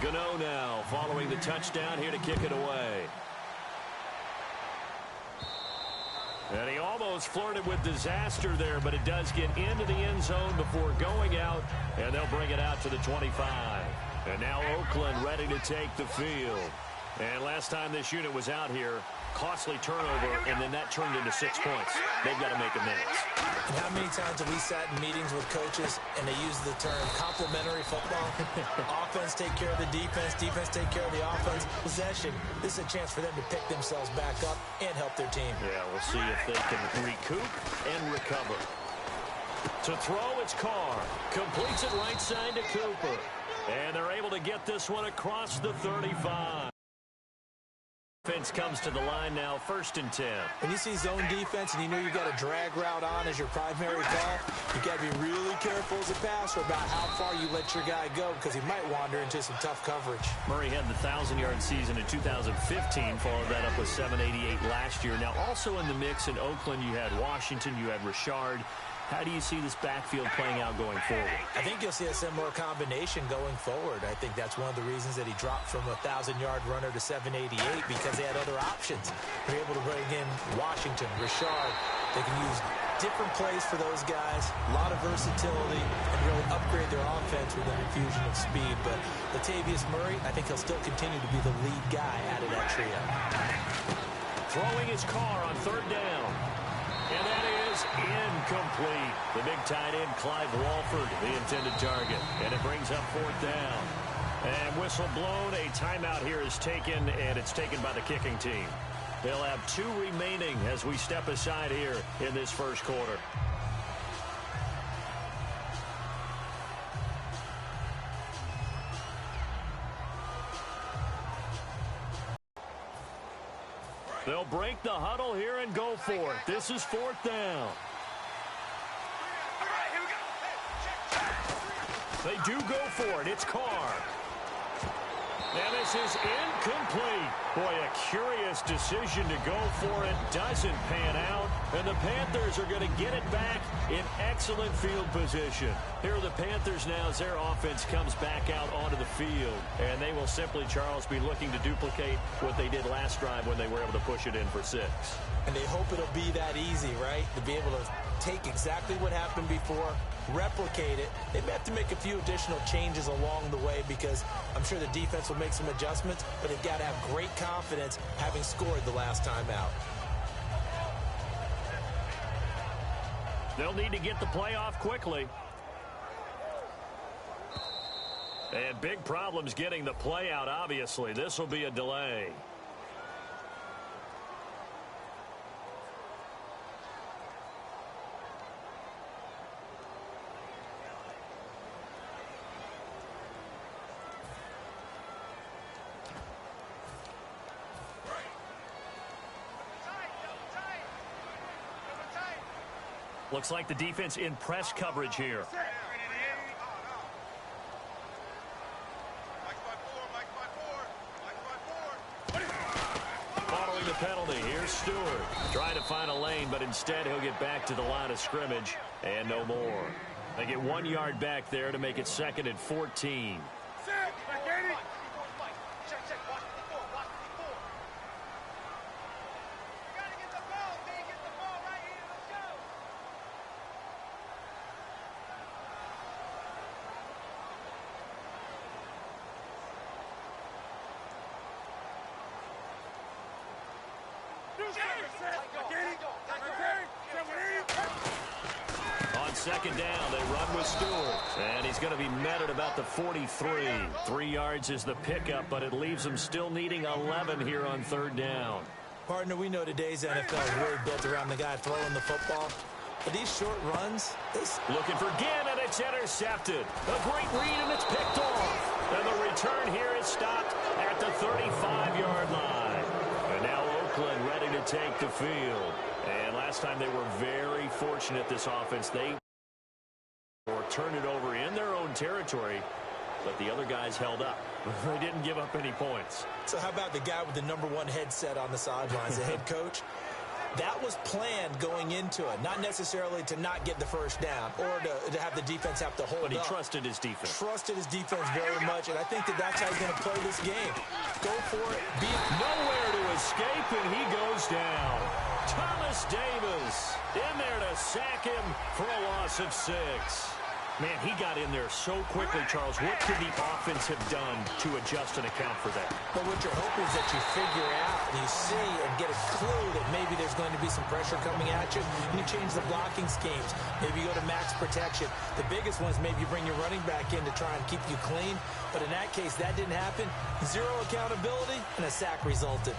Gano now following the touchdown here to kick it away. And he almost flirted with disaster there, but it does get into the end zone before going out, and they'll bring it out to the 25. And now Oakland ready to take the field. And last time this unit was out here, costly turnover, and then that turned into 6 points. They've got to make amends. And how many times have we sat in meetings with coaches and they use the term complementary football? Offense take care of the defense, defense take care of the offense. Possession, this is a chance for them to pick themselves back up and help their team. Yeah, we'll see if they can recoup and recover. To throw, it's Carr. Completes it right side to Cooper. And they're able to get this one across the 35. Defense comes to the line now, 1st and 10. When you see zone defense and you know you got a drag route on as your primary call, you got to be really careful as a passer about how far you let your guy go because he might wander into some tough coverage. Murray had the 1,000-yard season in 2015, followed that up with 788 last year. Now, also in the mix in Oakland, you had Washington, you had Richard. How do you see this backfield playing out going forward? I think you'll see a similar combination going forward. I think that's one of the reasons that he dropped from a 1,000-yard runner to 788 because they had other options. They're able to bring in Washington, Richard. They can use different plays for those guys, a lot of versatility, and really upgrade their offense with an infusion of speed. But Latavius Murray, I think he'll still continue to be the lead guy out of that trio. Throwing his car on 3rd down. And that is incomplete. The big tight end, Clive Walford, the intended target. And it brings up 4th down. And whistle blown. A timeout here is taken, and it's taken by the kicking team. They'll have 2 remaining as we step aside here in this first quarter. They'll break the huddle here and go for it. This is 4th down. They do go for it. It's Carr. And this is incomplete. Boy, a curious decision to go for it. Doesn't pan out. And the Panthers are going to get it back in excellent field position. Here are the Panthers now as their offense comes back out onto the field. And they will simply, Charles, be looking to duplicate what they did last drive when they were able to push it in for 6. And they hope it'll be that easy, right? To be able to take exactly what happened before, replicate it. They may have to make a few additional changes along the way because I'm sure the defense will make some adjustments, but they've got to have great confidence having scored the last time out. They'll need to get the play off quickly. And big problems getting the play out, obviously. This will be a delay. Looks like the defense in press coverage here. Following the penalty, here's Stewart. Trying to find a lane, but instead he'll get back to the line of scrimmage and no more. They get 1 yard back there to make it 2nd and 14. On 2nd down, they run with Stewart. And he's going to be met at about the 43. 3 yards is the pickup, but it leaves him still needing 11 here on 3rd down. Partner, we know today's NFL is really built around the guy throwing the football. But these short runs, looking for Ginn, and it's intercepted. A great read, and it's picked off. And the return here is stopped at the 35-yard line. And now Oakland ready to take the field. And last time they were very fortunate, this offense. They turned it over in their own territory, but the other guys held up. They didn't give up any points. So how about the guy with the #1 headset on the sidelines, the head coach? That was planned going into it, not necessarily to not get the first down or to have the defense have to hold up. But he trusted his defense. Trusted his defense very much, and I think that's how he's going to play this game. Go for it. Nowhere to escape, and he goes down. Thomas Davis in there to sack him for a loss of 6. Man, he got in there so quickly, Charles. What could the offense have done to adjust and account for that? But what you're hoping is that you figure out, you see, and get a clue that maybe there's going to be some pressure coming at you, and you change the blocking schemes. Maybe you go to max protection. The biggest one is maybe you bring your running back in to try and keep you clean. But in that case, that didn't happen. 0 accountability, and a sack resulted.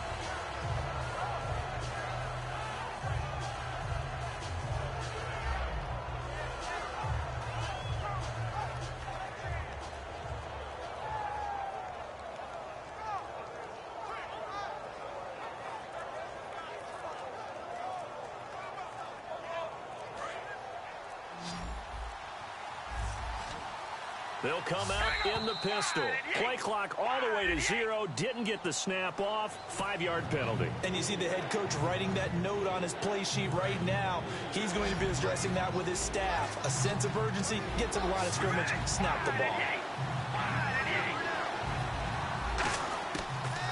They'll come out in the pistol. Play clock all the way to 0. Didn't get the snap off. 5-yard penalty. And you see the head coach writing that note on his play sheet right now. He's going to be addressing that with his staff. A sense of urgency. Get to the line of scrimmage. Snap the ball.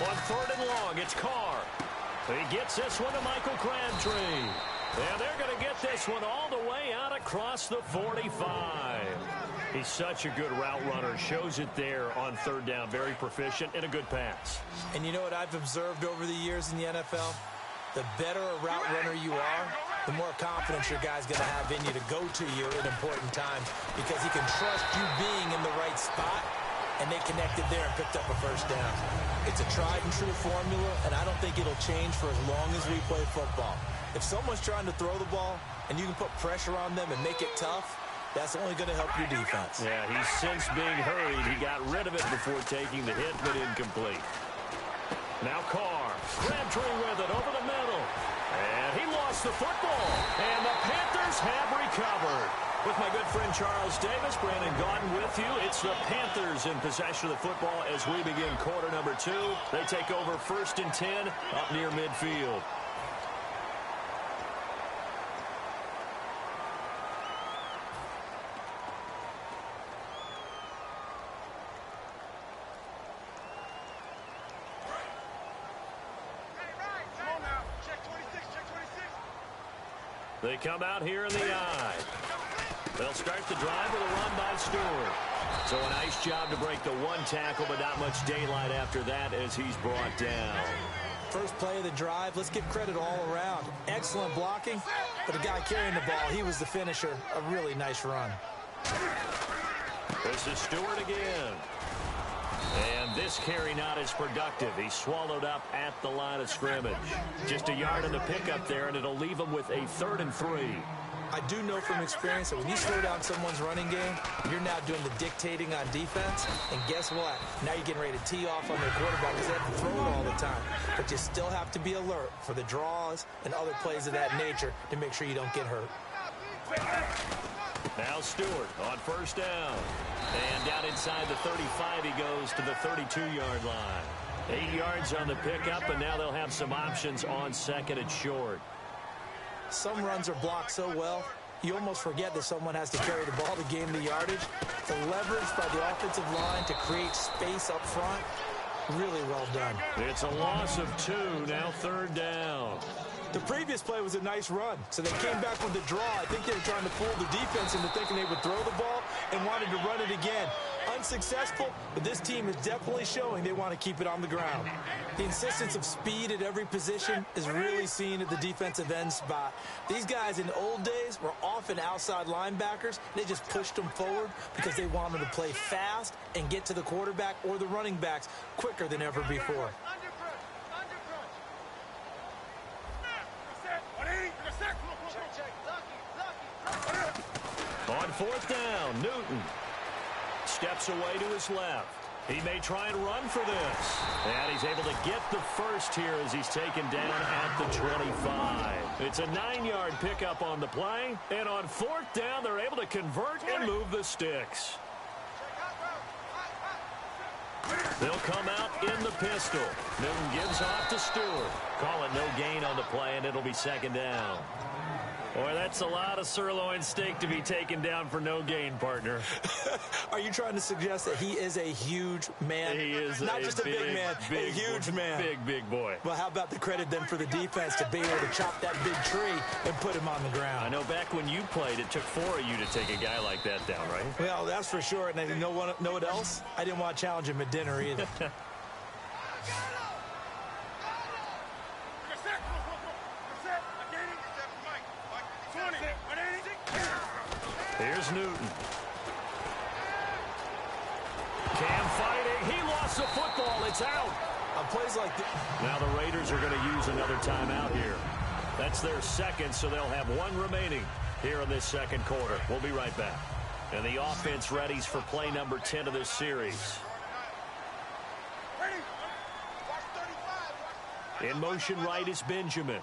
On 3rd and long, it's Carr. He gets this one to Michael Crabtree. And they're going to get this one all the way out across the 45. He's such a good route runner. Shows it there on 3rd down. Very proficient and a good pass. And you know what I've observed over the years in the NFL? The better a route runner you are, the more confidence your guy's going to have in you to go to you at important times because he can trust you being in the right spot, and they connected there and picked up a 1st down. It's a tried and true formula, and I don't think it'll change for as long as we play football. If someone's trying to throw the ball and you can put pressure on them and make it tough, that's only going to help your defense. Yeah, he's since being hurried. He got rid of it before taking the hit, but incomplete. Now Carr. Crabtree with it over the middle. And he lost the football. And the Panthers have recovered. With my good friend Charles Davis, Brandon Gaudin with you. It's the Panthers in possession of the football as we begin quarter number 2. They take over 1st and 10 up near midfield. They come out here in the eye. They'll start the drive with a run by Stewart. So a nice job to break the 1 tackle, but not much daylight after that as he's brought down. First play of the drive, let's give credit all around. Excellent blocking, but the guy carrying the ball, he was the finisher. A really nice run. This is Stewart again. And this carry not as productive. He's swallowed up at the line of scrimmage. Just a yard in the pickup there, and it'll leave him with a 3rd and 3. I do know from experience that when you slow down someone's running game, you're now doing the dictating on defense. And guess what? Now you're getting ready to tee off on their quarterback because they have to throw it all the time. But you still have to be alert for the draws and other plays of that nature to make sure you don't get hurt. Now Stewart on 1st down. And down inside the 35, he goes to the 32-yard line. 8 yards on the pickup, and now they'll have some options on 2nd and short. Some runs are blocked so well, you almost forget that someone has to carry the ball to gain the yardage. The leverage by the offensive line to create space up front, really well done. It's a loss of 2, now 3rd down. The previous play was a nice run, so they came back with the draw. I think they were trying to fool the defense into thinking they would throw the ball and wanted to run it again. Unsuccessful, but this team is definitely showing they want to keep it on the ground. The insistence of speed at every position is really seen at the defensive end spot. These guys in the old days were often outside linebackers. They just pushed them forward because they wanted to play fast and get to the quarterback or the running backs quicker than ever before. On 4th down, Newton steps away to his left. He may try and run for this. And he's able to get the first here as he's taken down at the 25. It's a 9-yard pickup on the play. And on 4th down, they're able to convert and move the sticks. They'll come out in the pistol. Newton gives off to Stewart. Call it no gain on the play, and it'll be second down. Boy, that's a lot of sirloin steak to be taken down for no gain, partner. Are you trying to suggest that he is a huge man? He is not just a big man, a huge man. Big boy. Well, how about the credit then for the defense to be able to chop that big tree and put him on the ground? I know back when you played, it took 4 of you to take a guy like that down, right? Well, that's for sure. And you know what else? I didn't want to challenge him at dinner either. Here's Newton. Cam fighting. He lost the football. It's out. On plays like this. Now the Raiders are going to use another timeout here. That's their second, so they'll have one remaining here in this second quarter. We'll be right back. And the offense readies for play number 10 of this series. In motion right is Benjamin.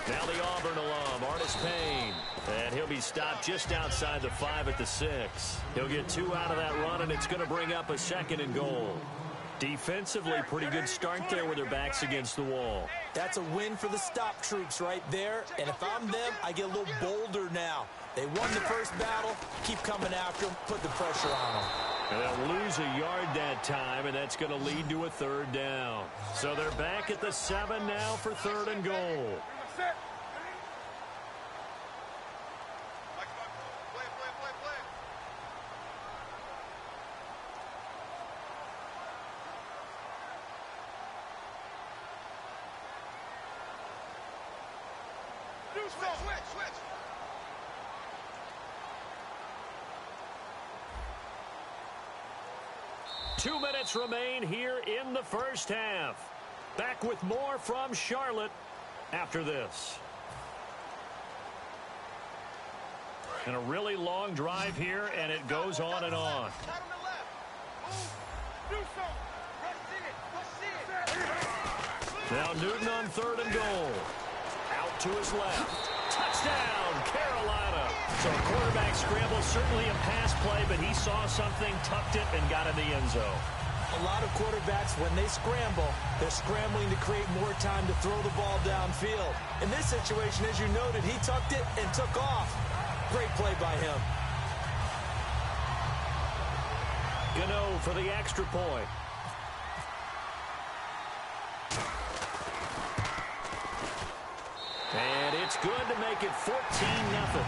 Now the Auburn alum, Artis Payne. And he'll be stopped just outside the 5 at the 6. He'll get 2 out of that run, and it's going to bring up a second and goal. Defensively, pretty good start there with their backs against the wall. That's a win for the stop troops right there. And if I'm them, I get a little bolder now. They won the first battle. Keep coming after them. Put the pressure on them. And they'll lose a yard that time, and that's going to lead to a third down. So they're back at the 7 now for third and goal. Switch. 2 minutes remain here in the first half. Back with more from Charlotte after this. And a really long drive here, and it goes on and on. Now Newton on third and goal. Out to his left. Touchdown, Carolina. So a quarterback scramble, certainly a pass play, but he saw something, tucked it, and got in the end zone. A lot of quarterbacks, when they scramble, they're scrambling to create more time to throw the ball downfield. In this situation, as you noted, he tucked it and took off. Great play by him. Gano for the extra point. And it's good to make it 14-0.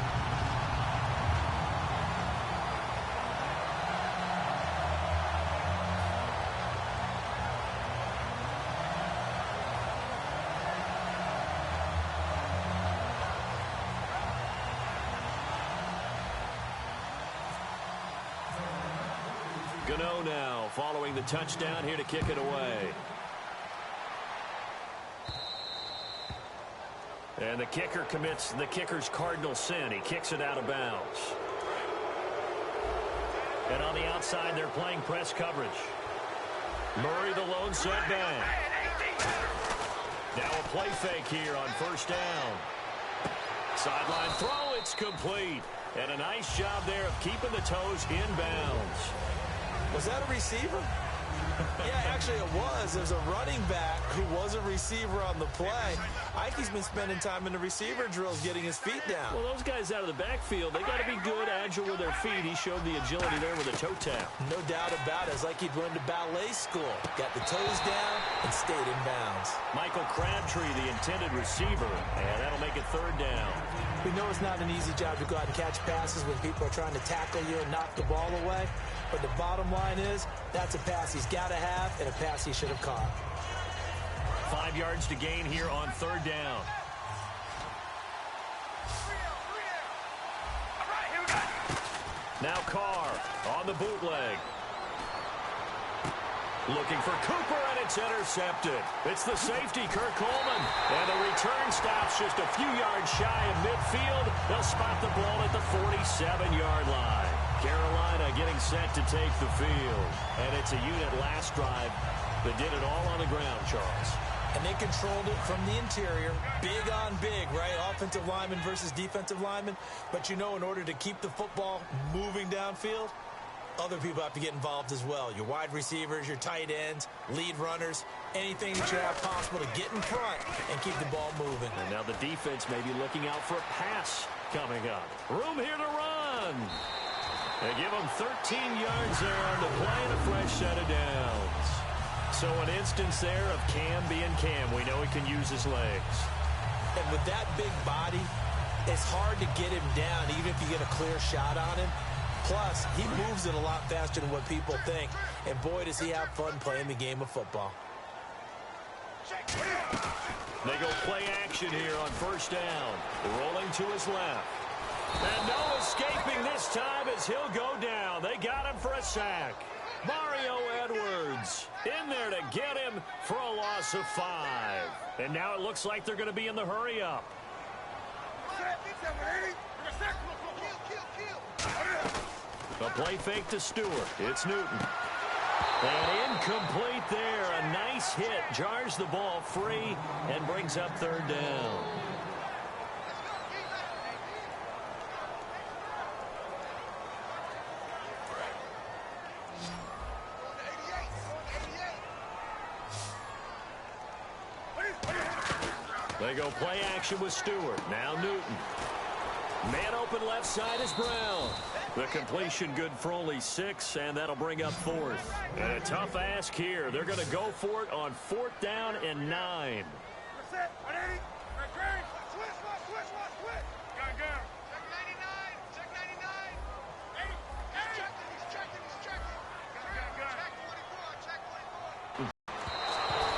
Gano now following the touchdown here to kick it away. And the kicker commits the kicker's cardinal sin. He kicks it out of bounds. And on the outside, they're playing press coverage. Murray, the lone setback. Now a play fake here on first down. Sideline throw, it's complete. And a nice job there of keeping the toes in bounds. Was that a receiver? Yeah, actually it was. There's a running back who was a receiver on the play. Ike's been spending time in the receiver drills getting his feet down. Well, those guys out of the backfield, they got to be good, agile with their feet. He showed the agility there with a toe tap. No doubt about it. It's like he'd run to ballet school. Got the toes down and stayed in bounds. Michael Crabtree, the intended receiver, and that'll make it third down. We know it's not an easy job to go out and catch passes when people are trying to tackle you and knock the ball away. But the bottom line is, that's a pass he's got to have and a pass he should have caught. 5 yards to gain here on third down. Now Carr on the bootleg. Looking for Cooper, and it's intercepted. It's the safety, Kirk Coleman. And the return stops just a few yards shy of midfield. They'll spot the ball at the 47-yard line. Carolina getting set to take the field. And it's a unit last drive that did it all on the ground, Charles. And they controlled it from the interior. Big on big, right? Offensive lineman versus defensive lineman. But, in order to keep the football moving downfield, other people have to get involved as well. Your wide receivers, your tight ends, lead runners, anything that you have possible to get in front and keep the ball moving. And now the defense may be looking out for a pass coming up. Room here to run. They give him 13 yards there on the play and a fresh set of downs. So an instance there of Cam being Cam. We know he can use his legs. And with that big body, it's hard to get him down even if you get a clear shot on him. Plus, he moves it a lot faster than what people think. And boy, does he have fun playing the game of football. They go play action here on first down. Rolling to his left. And no escaping this time as he'll go down. They got him for a sack. Mario Edwards in there to get him for a loss of 5. And now it looks like they're going to be in the hurry-up. A play fake to Stewart. It's Newton. And incomplete there. A nice hit. Jars the ball free and brings up third down. They go play action with Stewart. Now Newton. Man open left side is Brown. The completion good for only 6, and that'll bring up 4th. And a tough ask here. They're going to go for it on 4th down and 9.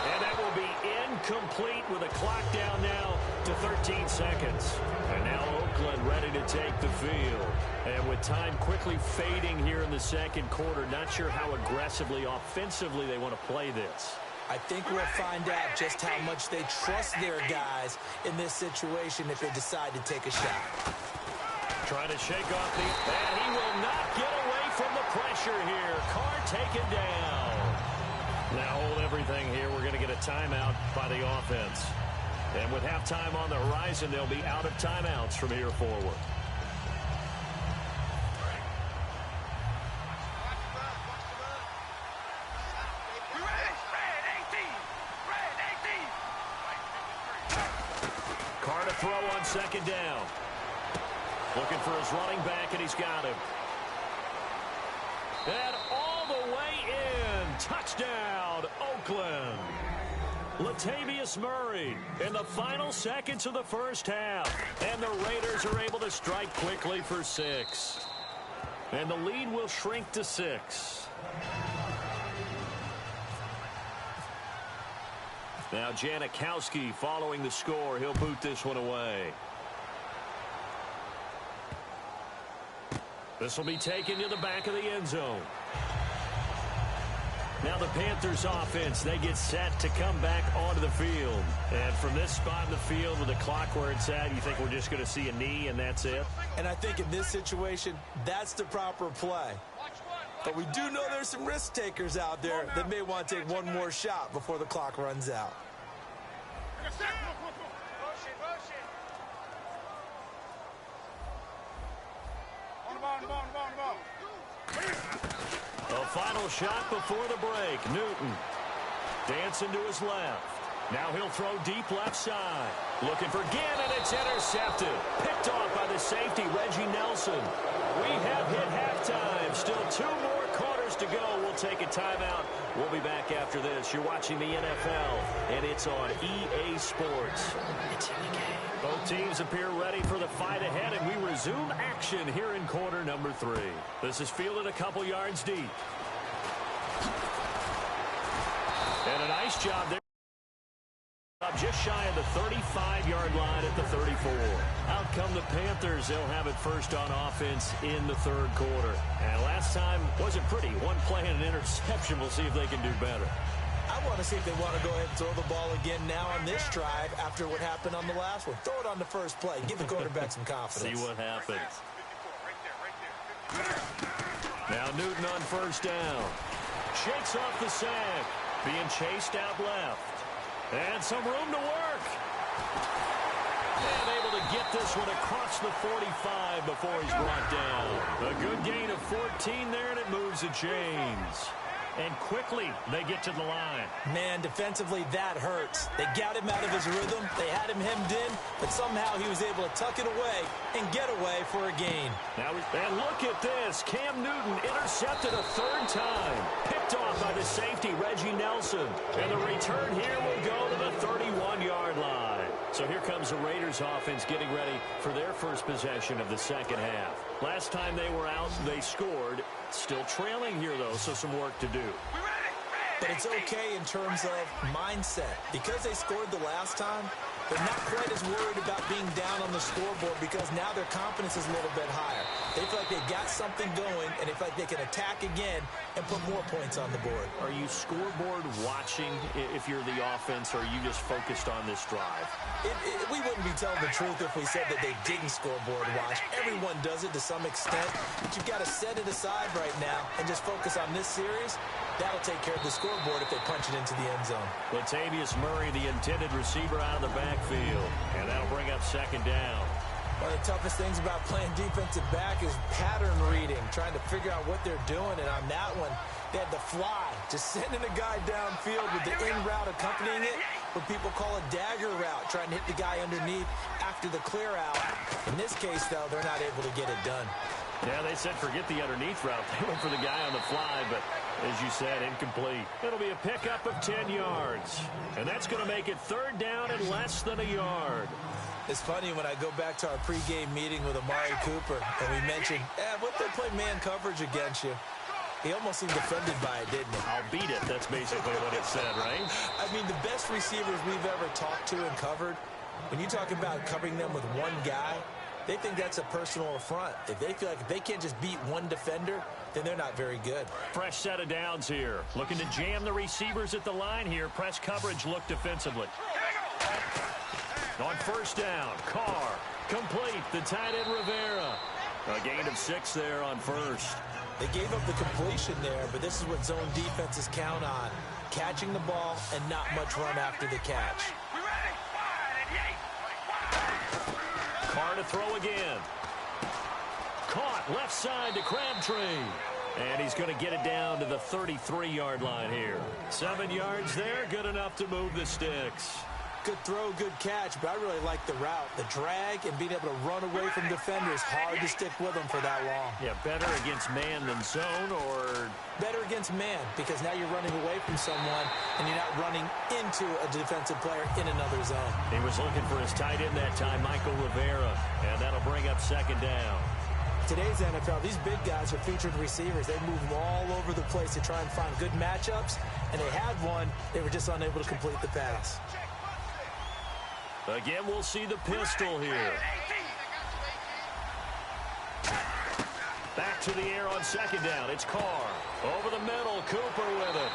And that will be incomplete with a clock down now to 13 seconds. And now Oakland ready to take the field. And with time quickly fading here in the second quarter, not sure how aggressively, offensively they want to play this. I think we'll find out just how much they trust their guys in this situation if they decide to take a shot. Trying to shake off the... And he will not get away from the pressure here. Carr taken down. Now hold everything here. We're going to get a timeout by the offense. And with halftime on the horizon, they'll be out of timeouts from here forward. Carr to throw on second down. Looking for his running back, and he's got him. And all the way in. Touchdown, Oakland. Latavius Murray in the final seconds of the first half. And the Raiders are able to strike quickly for 6. And the lead will shrink to 6. Now Janikowski following the score. He'll boot this one away. This will be taken to the back of the end zone. Now the Panthers offense, they get set to come back onto the field. And from this spot in the field with the clock where it's at, you think we're just going to see a knee and that's it? And I think in this situation, that's the proper play. But we do know there's some risk takers out there that may want to take one more shot before the clock runs out. A final shot before the break. Newton dancing to his left. Now he'll throw deep left side. Looking for Ginn, and it's intercepted. Picked off by the safety, Reggie Nelson. We have hit halftime. Still 2 more quarters to go. We'll take a timeout. We'll be back after this. You're watching the NFL, and it's on EA Sports. It's in the game. Both teams appear ready for the fight ahead, and we resume action here in quarter number 3. This is fielded a couple yards deep. And a nice job there. Just shy of the 35-yard line at the 34. Out come the Panthers. They'll have it first on offense in the third quarter. And last time wasn't pretty. One play and an interception. We'll see if they can do better. I want to see if they want to go ahead and throw the ball again now on this drive after what happened on the last one. Throw it on the first play. Give the quarterback some confidence. See what happens. Now Newton on first down. Shakes off the sack. Being chased out left. And some room to work. And able to get this one across the 45 before he's brought down. A good gain of 14 there, and it moves the chains. And quickly, they get to the line. Man, defensively, that hurts. They got him out of his rhythm. They had him hemmed in, but somehow he was able to tuck it away and get away for a gain. And look at this. Cam Newton intercepted a third time. Picked off by the safety, Reggie Nelson. And the return here will go to the 31-yard line. So here comes the Raiders offense getting ready for their first possession of the second half. Last time they were out, they scored. Still trailing here, though, so some work to do. But it's okay in terms of mindset. Because they scored the last time, they're not quite as worried about being down on the scoreboard because now their confidence is a little bit higher. They feel like they got something going, and they feel like they can attack again and put more points on the board. Are you scoreboard watching if you're the offense, or are you just focused on this drive? We wouldn't be telling the truth if we said that they didn't scoreboard watch. Everyone does it to some extent, but you've got to set it aside right now and just focus on this series. That'll take care of the scoreboard if they punch it into the end zone. Latavius Murray, the intended receiver, out of the backfield. And that'll bring up second down. One of the toughest things about playing defensive back is pattern reading, trying to figure out what they're doing. And on that one, they had the fly, just sending a guy downfield with the in route accompanying it, what people call a dagger route, trying to hit the guy underneath after the clear out. In this case, though, they're not able to get it done. Yeah, they said forget the underneath route. They went for the guy on the fly, but as you said, incomplete. It'll be a pickup of 10 yards. And that's going to make it third down and less than a yard. It's funny when I go back to our pregame meeting with Amari Cooper, and we mentioned, what they play man coverage against you. He almost seemed offended by it, didn't he? I'll beat it. That's basically what it said, right? I mean, the best receivers we've ever talked to and covered, when you talk about covering them with one guy, they think that's a personal affront. If they feel like if they can't just beat one defender, then they're not very good. Fresh set of downs here. Looking to jam the receivers at the line here. Press coverage look defensively. On first down, Carr. Complete. The tight end Rivera. A gain of 6 there on first. They gave up the completion there, but this is what zone defenses count on. Catching the ball and not much run after the catch. Carr to throw again. Caught left side to Crabtree. And he's going to get it down to the 33-yard line here. 7 yards there, good enough to move the sticks. Good throw, good catch, but I really like the route. The drag and being able to run away from defenders, hard to stick with them for that long. Yeah, better against man than zone, or? Better against man, because now you're running away from someone and you're not running into a defensive player in another zone. He was looking for his tight end that time, Michael Rivera, and that'll bring up second down. Today's NFL, these big guys are featured receivers. They move all over the place to try and find good matchups, and they had one. They were just unable to complete the pass. Again, we'll see the pistol here. Back to the air on second down. It's Carr. Over the middle, Cooper with it.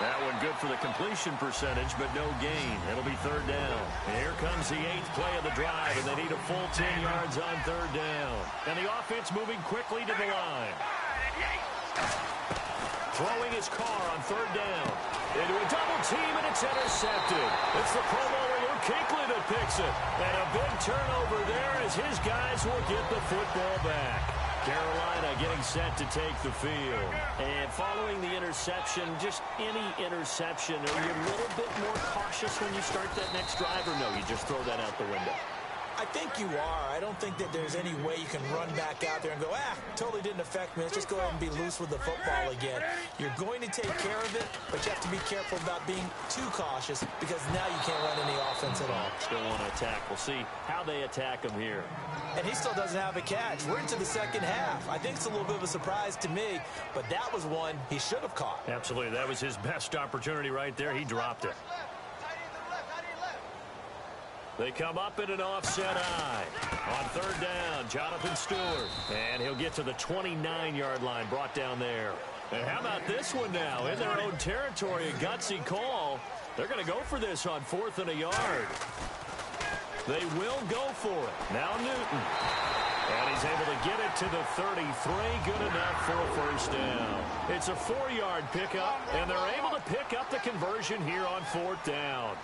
That one good for the completion percentage, but no gain. It'll be third down. And here comes the 8th play of the drive, and they need a full 10 yards on third down. And the offense moving quickly to the line. Throwing his Carr on third down. Into a double team, and it's intercepted. It's the Pro Bowler Luke Kuechly that picks it. And a big turnover there as his guys will get the football back. Carolina getting set to take the field. And following the interception, just any interception, are you a little bit more cautious when you start that next drive, or no, you just throw that out the window? I think you are. I don't think that there's any way you can run back out there and go, totally didn't affect me. Let's just go ahead and be loose with the football again. You're going to take care of it, but you have to be careful about being too cautious because now you can't run any offense at all. Still want to attack. We'll see how they attack him here. And he still doesn't have a catch. We're into the second half. I think it's a little bit of a surprise to me, but that was one he should have caught. Absolutely. That was his best opportunity right there. He dropped it. They come up in an offset eye. On third down, Jonathan Stewart. And he'll get to the 29-yard line, brought down there. And how about this one now? In their own territory, a gutsy call. They're going to go for this on 4th and a yard. They will go for it. Now Newton. And he's able to get it to the 33. Good enough for a first down. It's a 4-yard pickup, and they're able to pick up the conversion here on 4th down.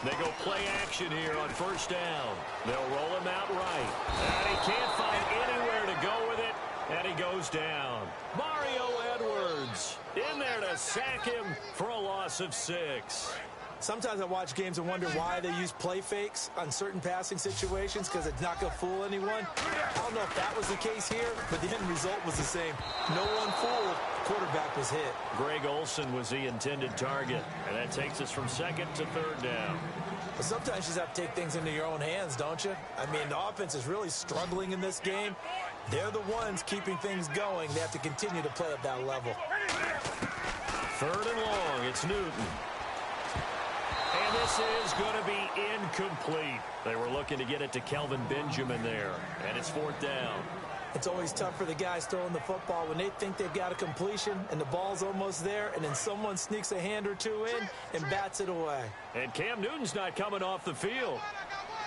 They go play action here on 1st down. They'll roll him out right. And he can't find anywhere to go with it, and he goes down. Mario Edwards in there to sack him for a loss of 6. Sometimes I watch games and wonder why they use play fakes on certain passing situations because it's not going to fool anyone. I don't know if that was the case here, but the end result was the same. No one fooled. Quarterback was hit. Greg Olsen was the intended target, and that takes us from 2nd to 3rd down. But sometimes you just have to take things into your own hands, don't you? I mean, the offense is really struggling in this game. They're the ones keeping things going. They have to continue to play at that level. 3rd and long. It's Newton. And this is going to be incomplete. They were looking to get it to Kelvin Benjamin there, and it's 4th down. It's always tough for the guys throwing the football when they think they've got a completion and the ball's almost there, and then someone sneaks a hand or two in and bats it away. And Cam Newton's not coming off the field.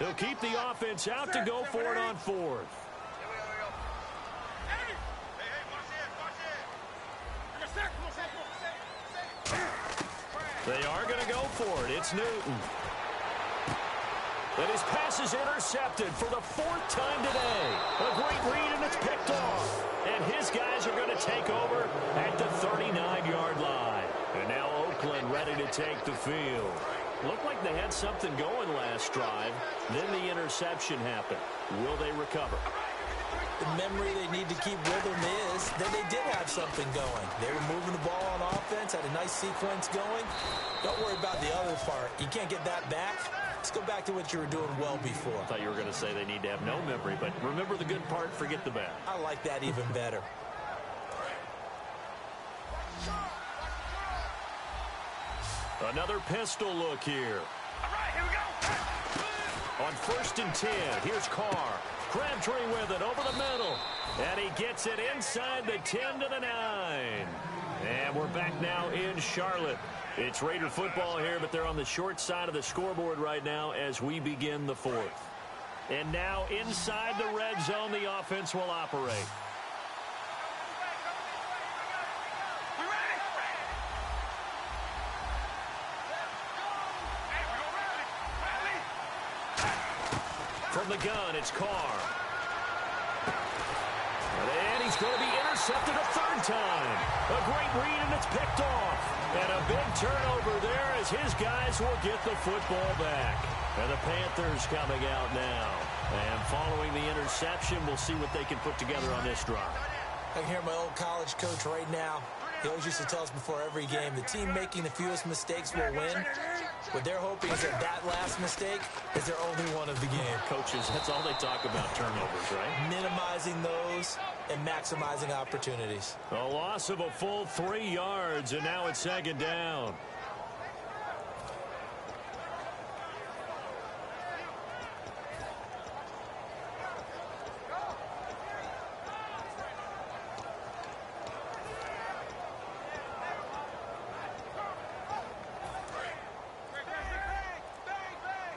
He'll keep the offense out to go for it on 4th. They are going to go for it. It's Newton. And his pass is intercepted for the 4th time today. A great read, and it's picked off. And his guys are going to take over at the 39-yard line. And now Oakland ready to take the field. Looked like they had something going last drive. Then the interception happened. Will they recover? The memory they need to keep with them is that they did have something going. They were moving the ball on offense, had a nice sequence going. Don't worry about the other part. You can't get that back. Let's go back to what you were doing well before. I thought you were going to say they need to have no memory, but remember the good part, forget the bad. I like that even better. Another pistol look here. All right, here we go. On 1st and 10, here's Carr. Crabtree with it over the middle. And he gets it inside the 10 to the 9. And we're back now in Charlotte. It's Raider football here, but they're on the short side of the scoreboard right now as we begin the 4th. And now inside the red zone, the offense will operate. From the gun, it's Carr. And he's going to be intercepted a 3rd time. A great read, and it's picked off. And a big turnover there as his guys will get the football back. And the Panthers coming out now. And following the interception, we'll see what they can put together on this drive. I can hear my old college coach right now. He always used to tell us before every game, the team making the fewest mistakes will win. What they're hoping is that last mistake is their only one of the game. Coaches, that's all they talk about, turnovers, right? Minimizing those and maximizing opportunities. A loss of a full 3 yards, and now it's 2nd down.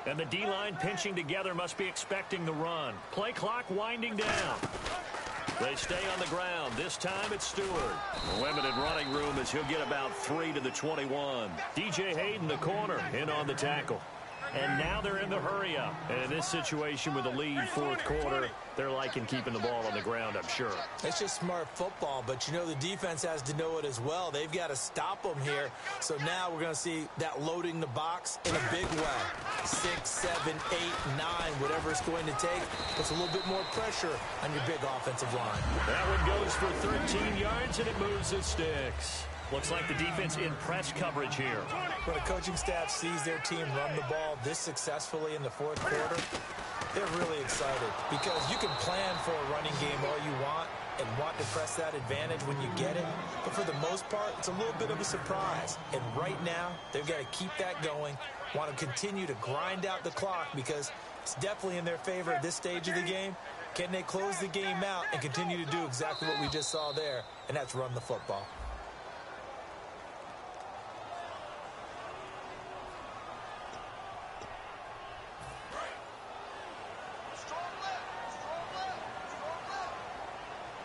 And the D-line pinching together must be expecting the run. Play clock winding down. They stay on the ground. This time it's Stewart. Limited running room as he'll get about 3 to the 21. DJ Hayden, the corner, in on the tackle. And now they're in the hurry-up. And in this situation with the lead 4th quarter, they're liking keeping the ball on the ground, I'm sure. It's just smart football, but you know the defense has to know it as well. They've got to stop them here. So now we're going to see that loading the box in a big way. 6, 7, 8, 9, whatever it's going to take. Puts a little bit more pressure on your big offensive line. That one goes for 13 yards, and it moves the sticks. Looks like the defense in press coverage here. When a coaching staff sees their team run the ball this successfully in the 4th quarter, they're really excited because you can plan for a running game all you want and want to press that advantage when you get it. But for the most part, it's a little bit of a surprise. And right now, they've got to keep that going, want to continue to grind out the clock because it's definitely in their favor at this stage of the game. Can they close the game out and continue to do exactly what we just saw there, and that's run the football.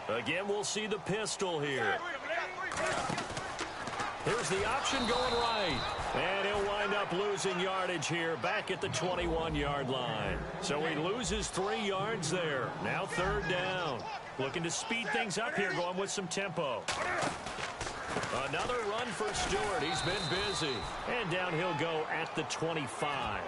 Again, we'll see the pistol here. Here's the option going right. And he'll wind up losing yardage here back at the 21-yard line. So he loses 3 yards there. Now 3rd down. Looking to speed things up here, going with some tempo. Another run for Stewart. He's been busy. And down he'll go at the 25.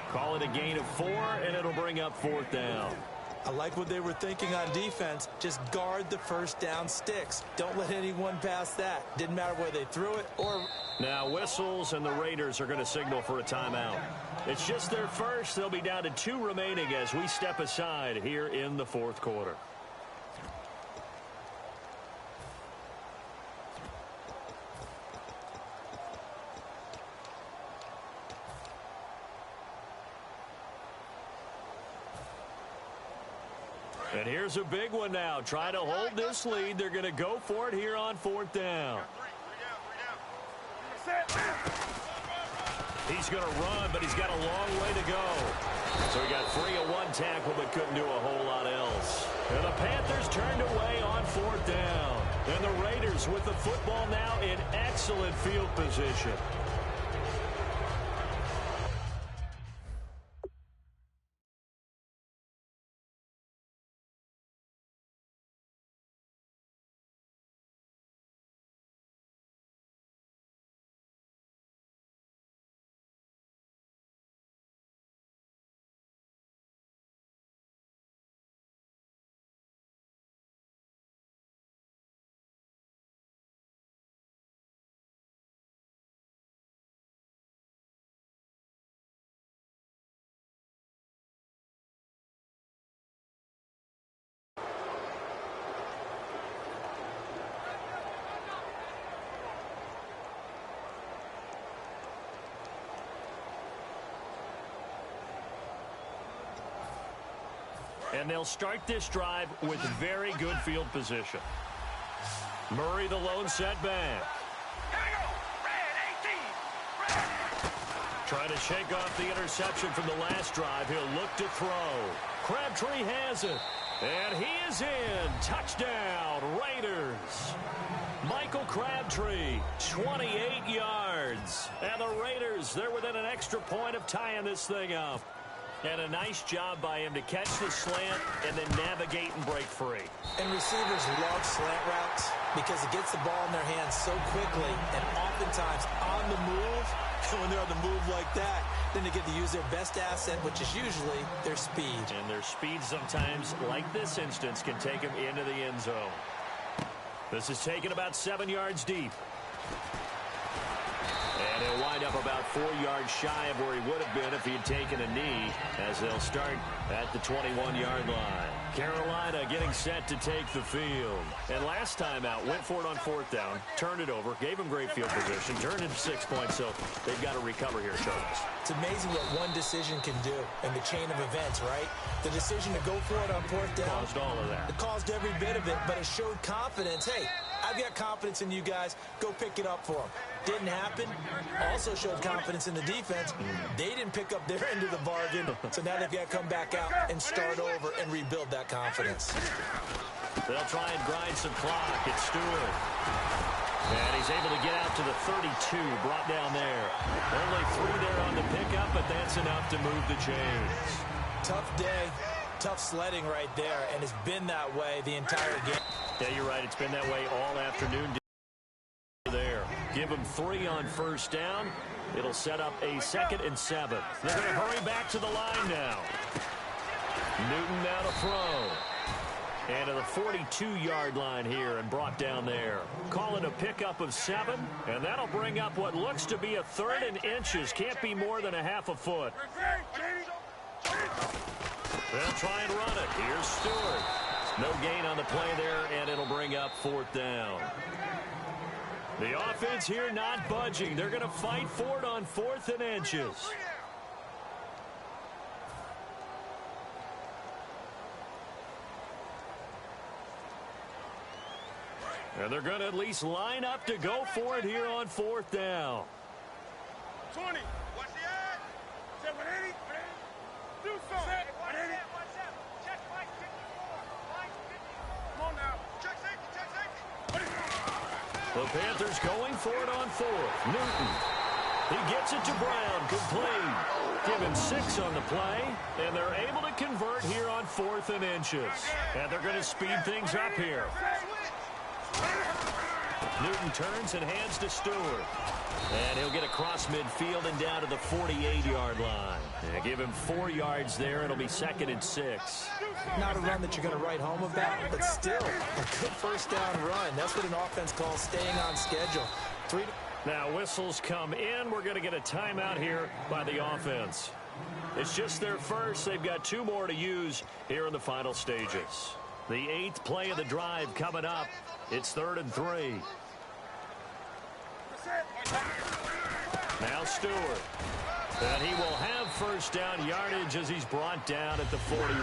Call it a gain of 4, and it'll bring up 4th down. I like what they were thinking on defense. Just guard the first down sticks. Don't let anyone pass that. Didn't matter where they threw it or... Now whistles, and the Raiders are going to signal for a timeout. It's just their first. They'll be down to 2 remaining as we step aside here in the 4th quarter. And here's a big one now. Trying to hold this lead. They're going to go for it here on 4th down. He's going to run, but he's got a long way to go. So he got free of 1 tackle, but couldn't do a whole lot else. And the Panthers turned away on 4th down. And the Raiders with the football now in excellent field position. And they'll start this drive with very good field position. Murray, the lone setback. Trying to shake off the interception from the last drive. He'll look to throw. Crabtree has it. And he is in. Touchdown, Raiders. Michael Crabtree, 28 yards. And the Raiders, they're within an extra point of tying this thing up. And a nice job by him to catch the slant and then navigate and break free. And receivers love slant routes because it gets the ball in their hands so quickly and oftentimes on the move. And when they're on the move like that, then they get to use their best asset, which is usually their speed. And their speed sometimes, like this instance, can take them into the end zone. This is taken about 7 yards deep. And he'll wind up about 4 yards shy of where he would have been if he had taken a knee, as they'll start at the 21-yard line. Carolina getting set to take the field. And last time out, went for it on 4th down, turned it over, gave him great field position, turned it 6 points, so they've got to recover here, Charles. It's amazing what one decision can do in the chain of events, right? The decision to go for it on 4th down. Caused all of that. It caused every bit of it, but it showed confidence. Hey, I've got confidence in you guys. Go pick it up for them. Didn't happen. Also showed confidence in the defense. They didn't pick up their end of the bargain, so now they've got to come back out and start over and rebuild that confidence. They'll try and grind some clock. It's Stewart. And he's able to get out to the 32, brought down there. Only 3 there on the pickup, but that's enough to move the chains. Tough day, tough sledding right there, and it's been that way the entire game. Yeah, you're right. It's been that way all afternoon. There. Give them 3 on 1st down. It'll set up a 2nd and 7. They're going to hurry back to the line now. Newton now to throw. And to the 42-yard line here and brought down there. Calling a pickup of 7, and that'll bring up what looks to be a 3rd and inches. Can't be more than a half a foot. They'll try and run it. Here's Stewart. No gain on the play there, and it'll bring up 4th down. The offense here not budging. They're going to fight for it on 4th and inches. And they're going to at least line up to go for it here on 4th down. 20. Watch the eye. 780. Do something. 180. Check Mike 54. Mike 54. Come on now. Check The Panthers going for it on fourth. Newton. He gets it to Brown. Complete. Give him 6 on the play, and they're able to convert here on 4th and inches. And they're going to speed things up here. Newton turns and hands to Stewart. And he'll get across midfield and down to the 48-yard line. And give him 4 yards there. It'll be 2nd and 6. Not a run that you're going to write home about, but still a good first down run. That's what an offense calls staying on schedule. Now whistles come in. We're going to get a timeout here by the offense. It's just their first. They've got 2 more to use here in the final stages. The 8th play of the drive coming up. It's 3rd and 3. Now Stewart. And he will have first down yardage as he's brought down at the 41.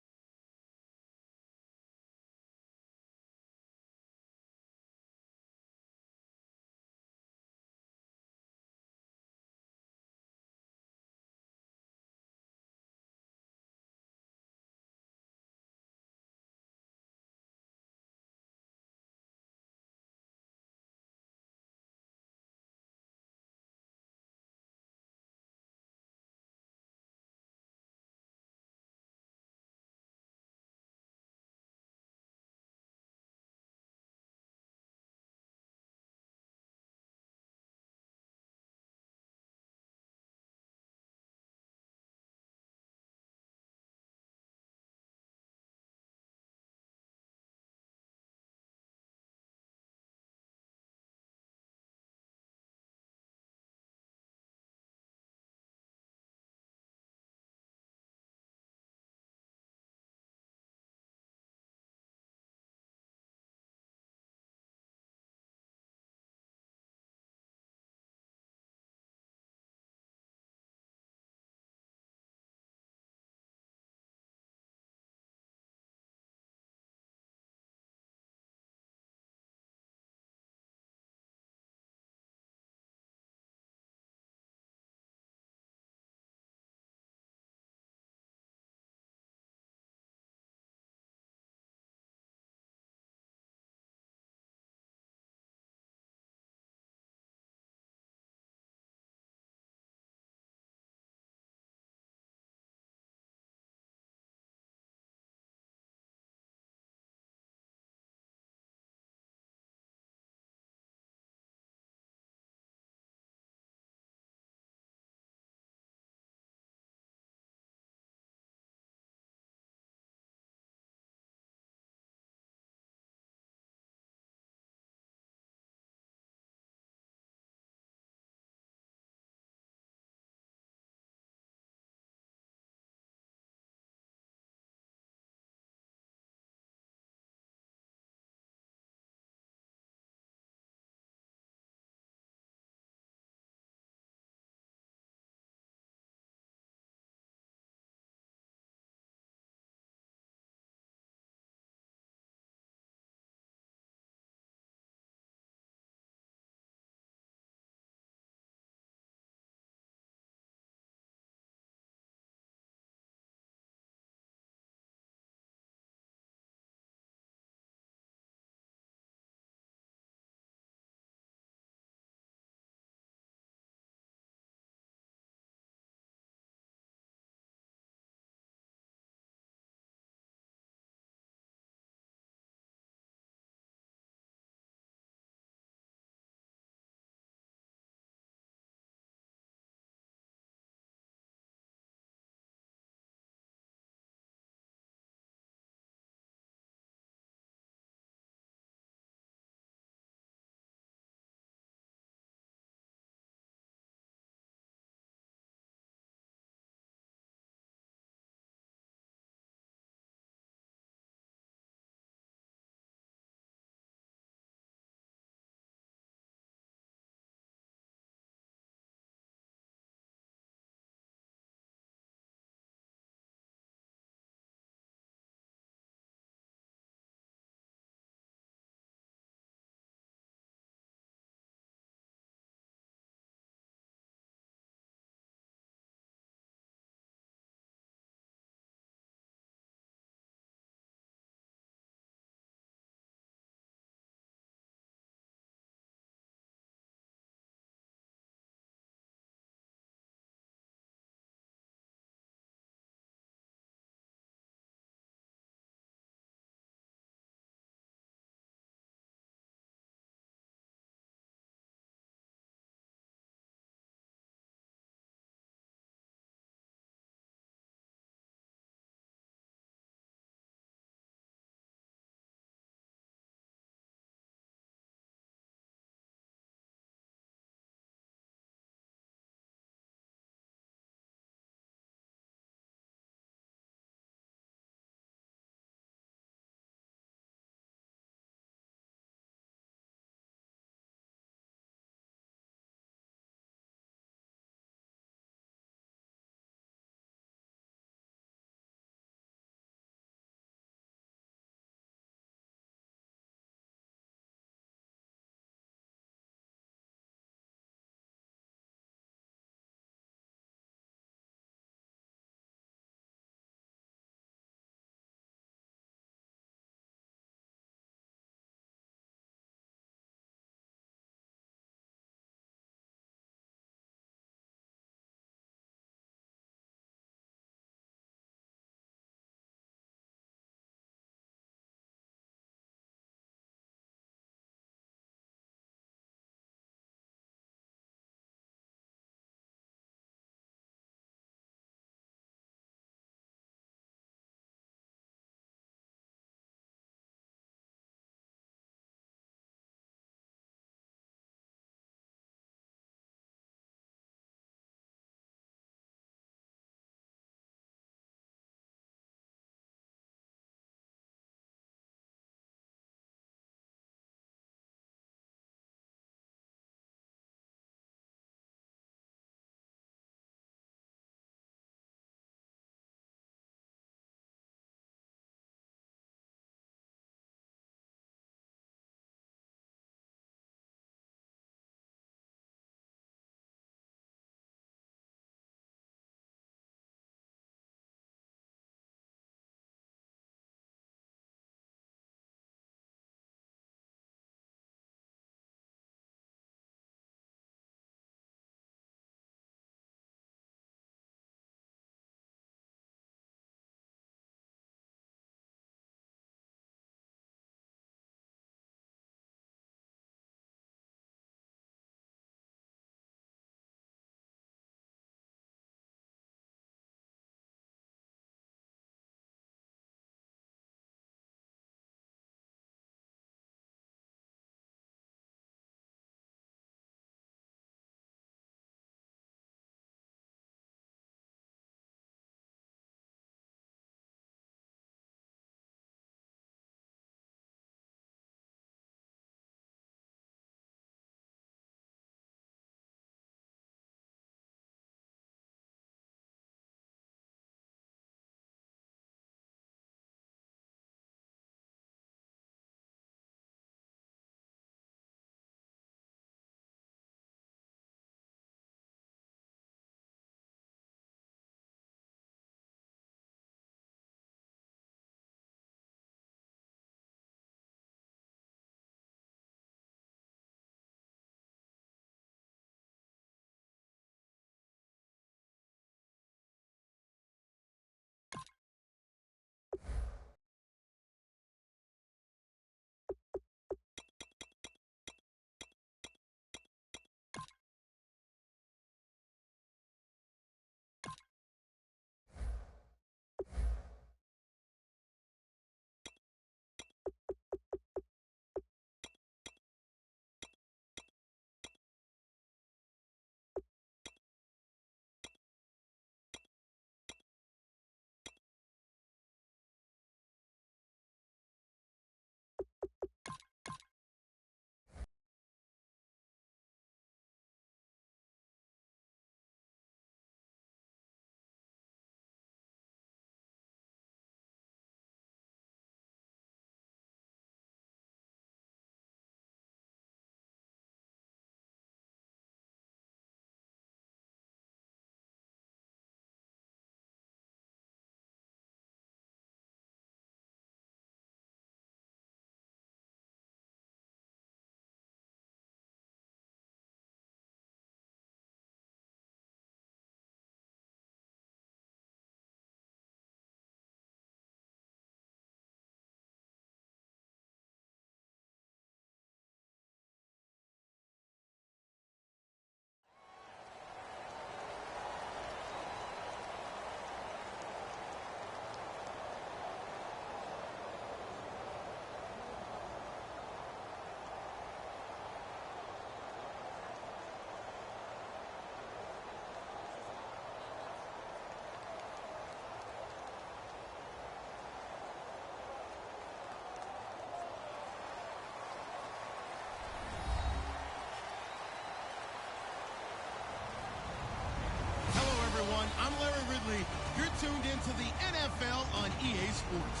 Sports.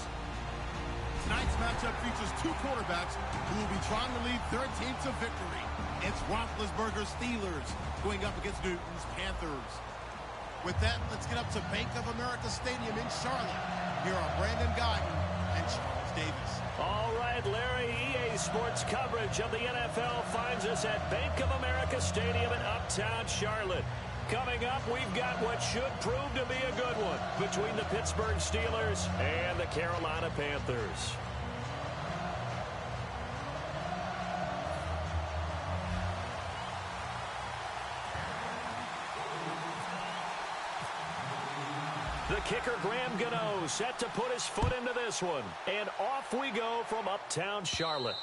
Tonight's matchup features two quarterbacks who will be trying to lead their team to victory. It's Roethlisberger's Steelers going up against Newton's Panthers. With that, let's get up to Bank of America Stadium in Charlotte. Here are Brandon Guyton and Charles Davis. All right, Larry, EA Sports coverage of the NFL finds us at Bank of America Stadium in uptown Charlotte. Coming up, we've got what should prove to be a good one between the Pittsburgh Steelers and the Carolina Panthers. The kicker, Graham Gano, set to put his foot into this one. And off we go from uptown Charlotte.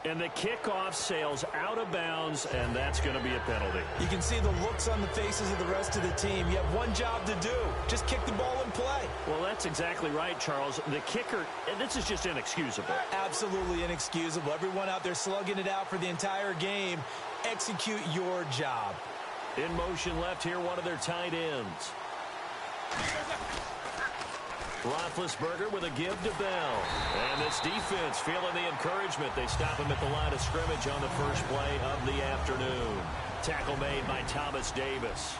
And the kickoff sails out of bounds, and that's going to be a penalty. You can see the looks on the faces of the rest of the team. You have one job to do. Just kick the ball and play. Well, that's exactly right, Charles. The kicker, and this is just inexcusable. Absolutely inexcusable. Everyone out there slugging it out for the entire game. Execute your job. In motion left here, one of their tight ends. Roethlisberger with a give to Bell. And this defense feeling the encouragement. They stop him at the line of scrimmage on the first play of the afternoon. Tackle made by Thomas Davis.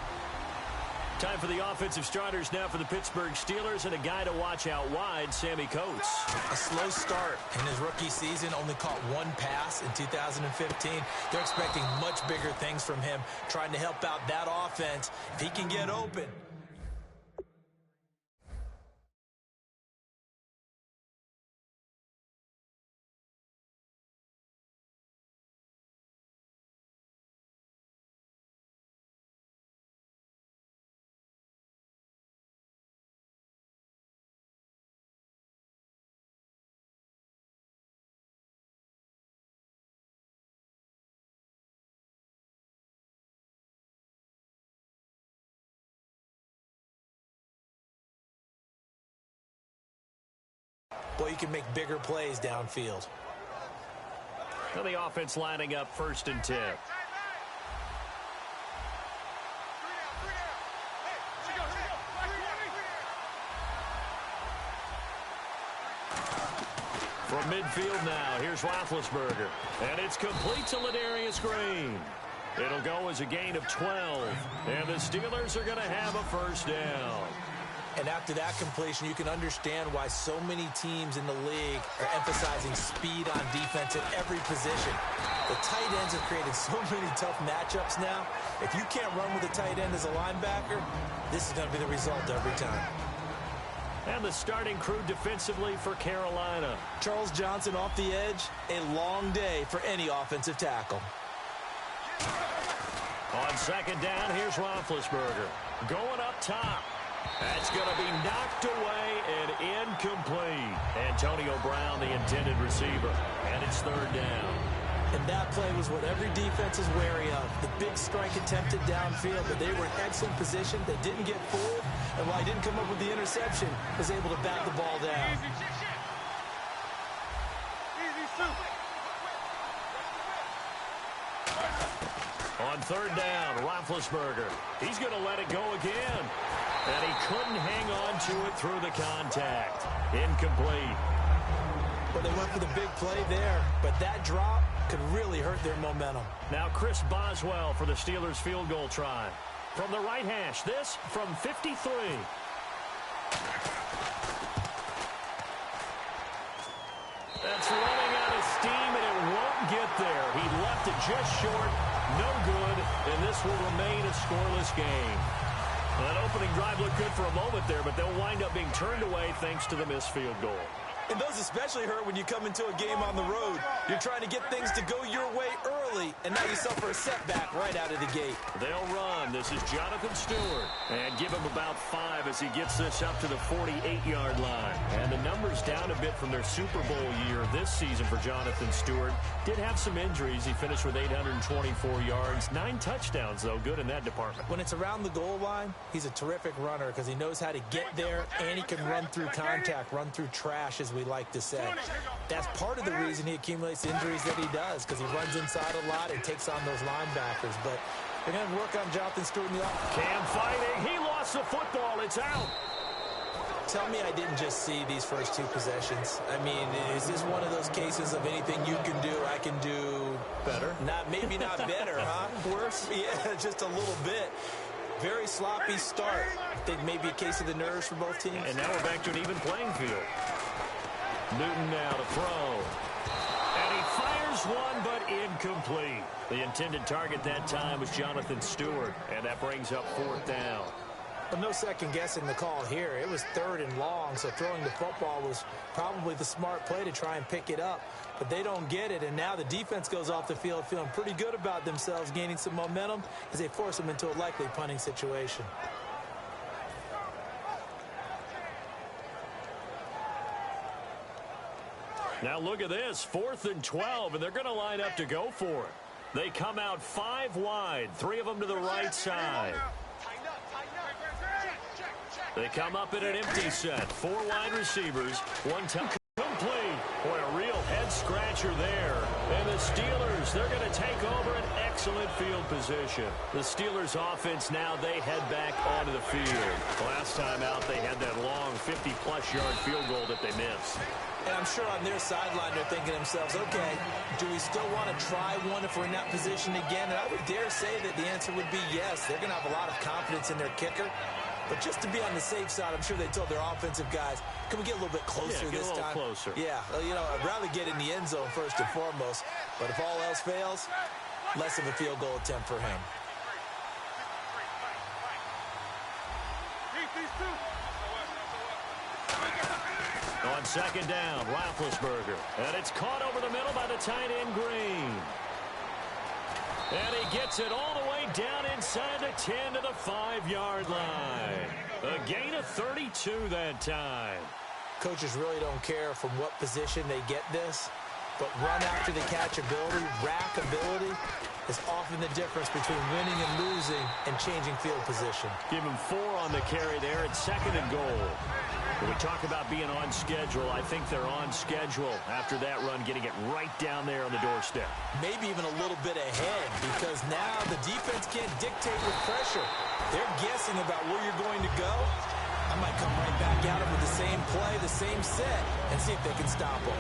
Time for the offensive starters now for the Pittsburgh Steelers, and a guy to watch out wide, Sammy Coates. A slow start in his rookie season, only caught one pass in 2015. They're expecting much bigger things from him, trying to help out that offense if he can get open. Boy, you can make bigger plays downfield. Well, the offense lining up 1st and 10. From midfield now, here's Roethlisberger. And it's complete to Ladarius Green. It'll go as a gain of 12. And the Steelers are going to have a first down. And after that completion, you can understand why so many teams in the league are emphasizing speed on defense at every position. The tight ends have created so many tough matchups now. If you can't run with a tight end as a linebacker, this is going to be the result every time. And the starting crew defensively for Carolina. Charles Johnson off the edge, a long day for any offensive tackle. On 2nd down, here's Roethlisberger. Going up top. That's going to be knocked away and incomplete. Antonio Brown, the intended receiver. And it's 3rd down. And that play was what every defense is wary of. The big strike attempted downfield, but they were in excellent position. They didn't get fooled. And while he didn't come up with the interception, was able to bat the ball down. On 3rd down, Roethlisberger. He's going to let it go again. And he couldn't hang on to it through the contact. Incomplete. Well, they went for the big play there, but that drop could really hurt their momentum. Now Chris Boswell for the Steelers field goal try. From the right hash, this from 53. That's running out of steam, and it won't get there. He left it just short. No good, and this will remain a scoreless game. Well, that opening drive looked good for a moment there, but they'll wind up being turned away thanks to the missed field goal. And those especially hurt when you come into a game on the road. You're trying to get things to go your way early, and now you suffer a setback right out of the gate. They'll run. This is Jonathan Stewart. And give him about 5 as he gets this up to the 48-yard line. And the numbers down a bit from their Super Bowl year this season for Jonathan Stewart. Did have some injuries. He finished with 824 yards. 9 touchdowns, though. Good in that department. When it's around the goal line, he's a terrific runner because he knows how to get there, and he can run through contact, run through trash, as we like to say. That's part of the reason he accumulates the injuries that he does, because he runs inside a lot and takes on those linebackers. But they're going to work on Jonathan Stewart in the offense. Cam fighting. He lost the football. It's out. Tell me I didn't just see these first two possessions. I mean, is this one of those cases of anything you can do, I can do better? Maybe not better, huh? Worse? Yeah, just a little bit. Very sloppy start. I think maybe a case of the nerves for both teams. And now we're back to an even playing field. Newton now to throw. And he fires one, but incomplete. The intended target that time was Jonathan Stewart, and that brings up 4th down. Well, no second guessing the call here. It was 3rd and long, so throwing the football was probably the smart play to try and pick it up. But they don't get it, and now the defense goes off the field feeling pretty good about themselves, gaining some momentum as they force them into a likely punting situation. Now look at this, 4th and 12, and they're going to line up to go for it. They come out 5 wide, 3 of them to the right side. They come up in an empty set. 4 wide receivers. 1 time complete. Boy, a real head-scratcher there. And the Steelers, they're going to take over an excellent field position. The Steelers offense now, they head back onto the field. Last time out, they had that long 50-plus yard field goal that they missed. And I'm sure on their sideline they're thinking to themselves, okay, do we still want to try one if we're in that position again? And I would dare say that the answer would be yes. They're going to have a lot of confidence in their kicker. But just to be on the safe side, I'm sure they told their offensive guys, can we get a little bit closer this time? Closer. Yeah, you know, I'd rather get in the end zone first and foremost. But if all else fails, less of a field goal attempt for him. On 2nd down, Roethlisberger. And it's caught over the middle by the tight end, Green. And he gets it all the way down inside the 10 to the 5-yard line. A gain of 32 that time. Coaches really don't care from what position they get this, but run after the catch ability, rack ability, is often the difference between winning and losing and changing field position. Give him 4 on the carry there at 2nd and goal. When we talk about being on schedule, I think they're on schedule after that run, getting it right down there on the doorstep. Maybe even a little bit ahead, because now the defense can't dictate with pressure. They're guessing about where you're going to go. I might come right back at them with the same play, the same set, and see if they can stop them.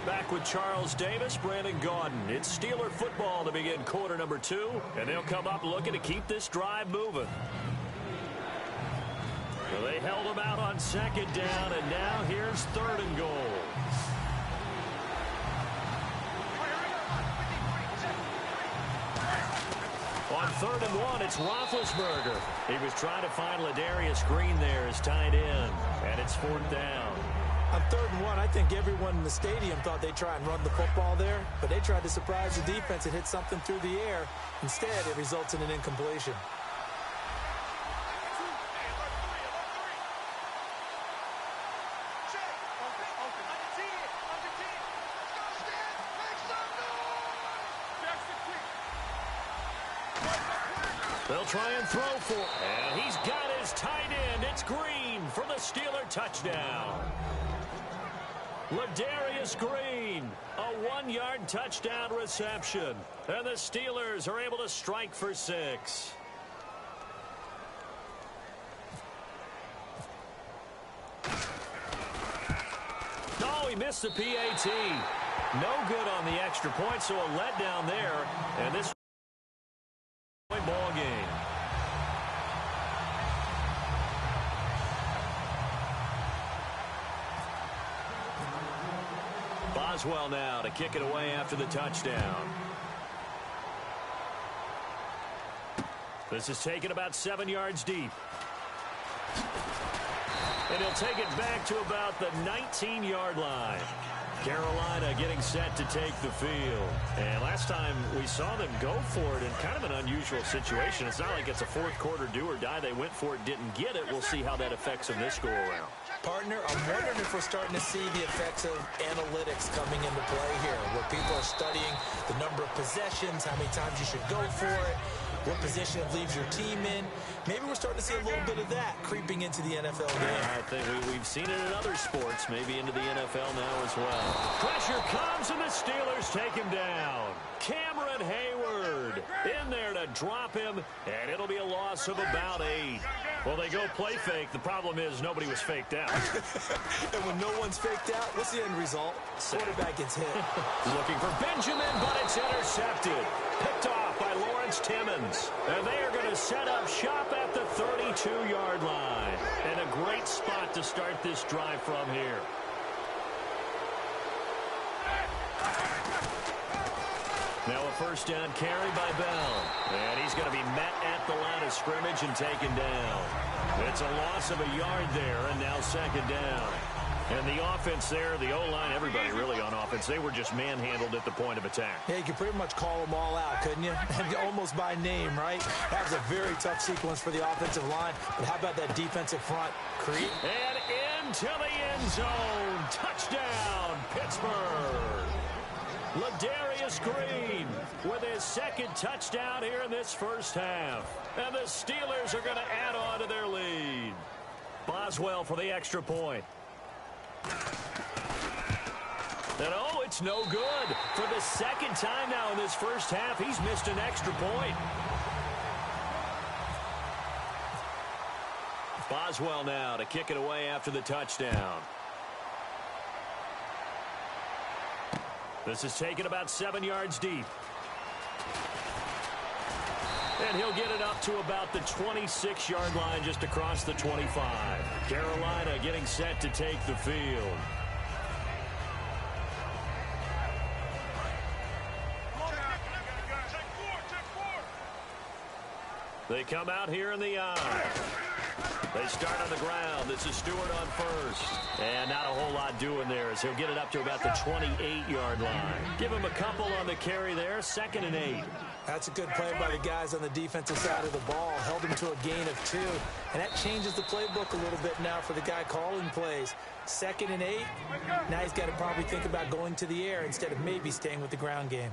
Back with Charles Davis, Brandon Gaudin. It's Steeler football to begin quarter number 2, and they'll come up looking to keep this drive moving. Well, they held them out on 2nd down, and now here's 3rd and goal. On 3rd and 1, it's Roethlisberger. He was trying to find Ladarius Green there as tight end, and it's 4th down. On 3rd and 1, I think everyone in the stadium thought they'd try and run the football there, but they tried to surprise the defense and hit something through the air. Instead, it results in an incompletion. They'll try and throw for it. And he's got his tight end. It's Green for the Steeler touchdown. Ladarius Green, a 1-yard touchdown reception. And the Steelers are able to strike for 6. Oh, he missed the PAT. No good on the extra point, so a letdown there. And this ball game. Boswell now to kick it away after the touchdown. This is taken about 7 yards deep. And he'll take it back to about the 19-yard line. Carolina getting set to take the field. And last time we saw them go for it in kind of an unusual situation. It's not like it's a fourth quarter do or die. They went for it, didn't get it. We'll see how that affects them this go around. Partner, I'm wondering if we're starting to see the effects of analytics coming into play here, where people are studying the number of possessions, how many times you should go for it, what position it leaves your team in. Maybe we're starting to see a little bit of that creeping into the NFL game. I think we've seen it in other sports, maybe into the NFL now as well. Pressure comes, and the Steelers take him down. Cameron Hayward in there to to drop him, and it'll be a loss of about 8. Well, they go play fake. The problem is nobody was faked out. And when no one's faked out, what's the end result? Quarterback gets hit. Looking for Benjamin, but it's intercepted. Picked off by Lawrence Timmons. And they are going to set up shop at the 32-yard line. And a great spot to start this drive from here. Now a first down carry by Bell. And he's going to be met at the line of scrimmage and taken down. It's a loss of a yard there, and now second down. And the offense there, the O-line, everybody really on offense, they were just manhandled at the point of attack. Yeah, you could pretty much call them all out, couldn't you? Almost by name, right? That was a very tough sequence for the offensive line. But how about that defensive front? Creed. And into the end zone. Touchdown, Pittsburgh. Ladarius Green with his second touchdown here in this first half. And the Steelers are going to add on to their lead. Boswell for the extra point. And oh, it's no good. For the second time now in this first half, he's missed an extra point. Boswell now to kick it away after the touchdown. This is taken about 7 yards deep. And he'll get it up to about the 26-yard line just across the 25. Carolina getting set to take the field. They come out here in the eye. They start on the ground. This is Stewart on first. And not a whole lot doing there as he'll get it up to about the 28-yard line. Give him a couple on the carry there. 2nd and 8. That's a good play by the guys on the defensive side of the ball. Held him to a gain of 2. And that changes the playbook a little bit now for the guy calling plays. 2nd and 8. Now he's got to probably think about going to the air instead of maybe staying with the ground game.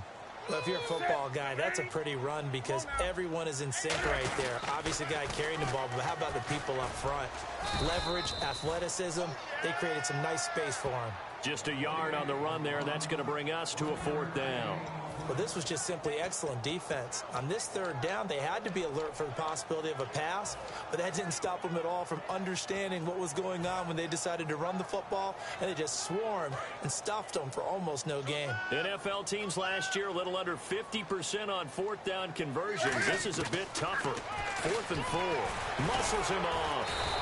Well, if you're a football guy, that's a pretty run because everyone is in sync right there. Obviously, the guy carrying the ball, but how about the people up front? Leverage, athleticism, they created some nice space for him. Just a yard on the run there, and that's going to bring us to a 4th down. Well, this was just simply excellent defense. On this 3rd down, they had to be alert for the possibility of a pass, but that didn't stop them at all from understanding what was going on when they decided to run the football, and they just swarmed and stuffed them for almost no gain. NFL teams last year, a little under 50% on 4th down conversions. This is a bit tougher. 4th and 4. Muscles him off.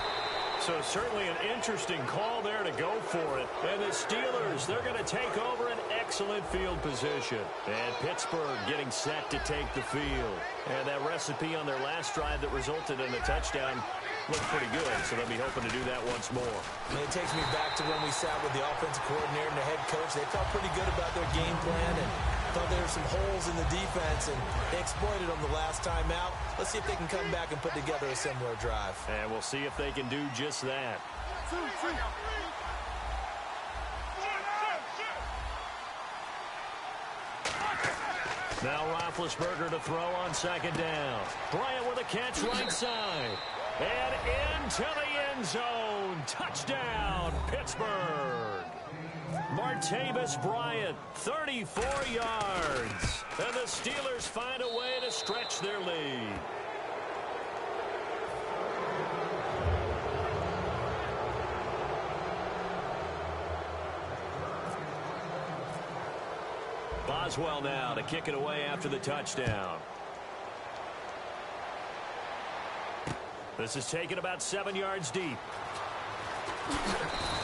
So certainly an interesting call there to go for it. And the Steelers, they're going to take over an excellent field position. And Pittsburgh getting set to take the field. And that recipe on their last drive that resulted in a touchdown looked pretty good. So they'll be hoping to do that once more. And it takes me back to when we sat with the offensive coordinator and the head coach. They felt pretty good about their game plan and thought there were some holes in the defense, and they exploited them the last time out. Let's see if they can come back and put together a similar drive. And we'll see if they can do just that. Now Roethlisberger to throw on 2nd down. Bryant with a catch right side. And into the end zone. Touchdown, Pittsburgh. Martavis Bryant, 34 yards. And the Steelers find a way to stretch their lead. Boswell now to kick it away after the touchdown. This is taken about 7 yards deep.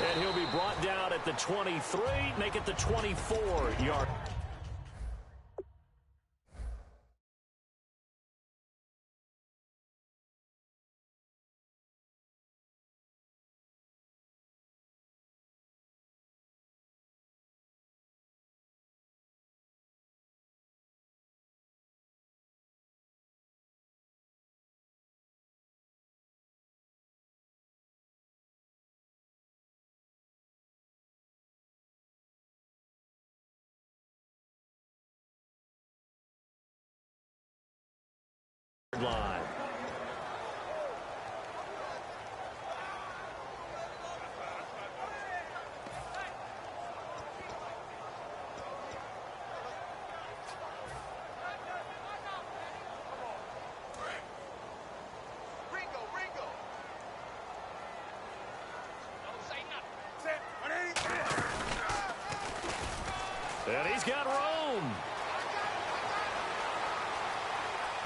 And he'll be brought down at the 23, make it the 24-yard. Line.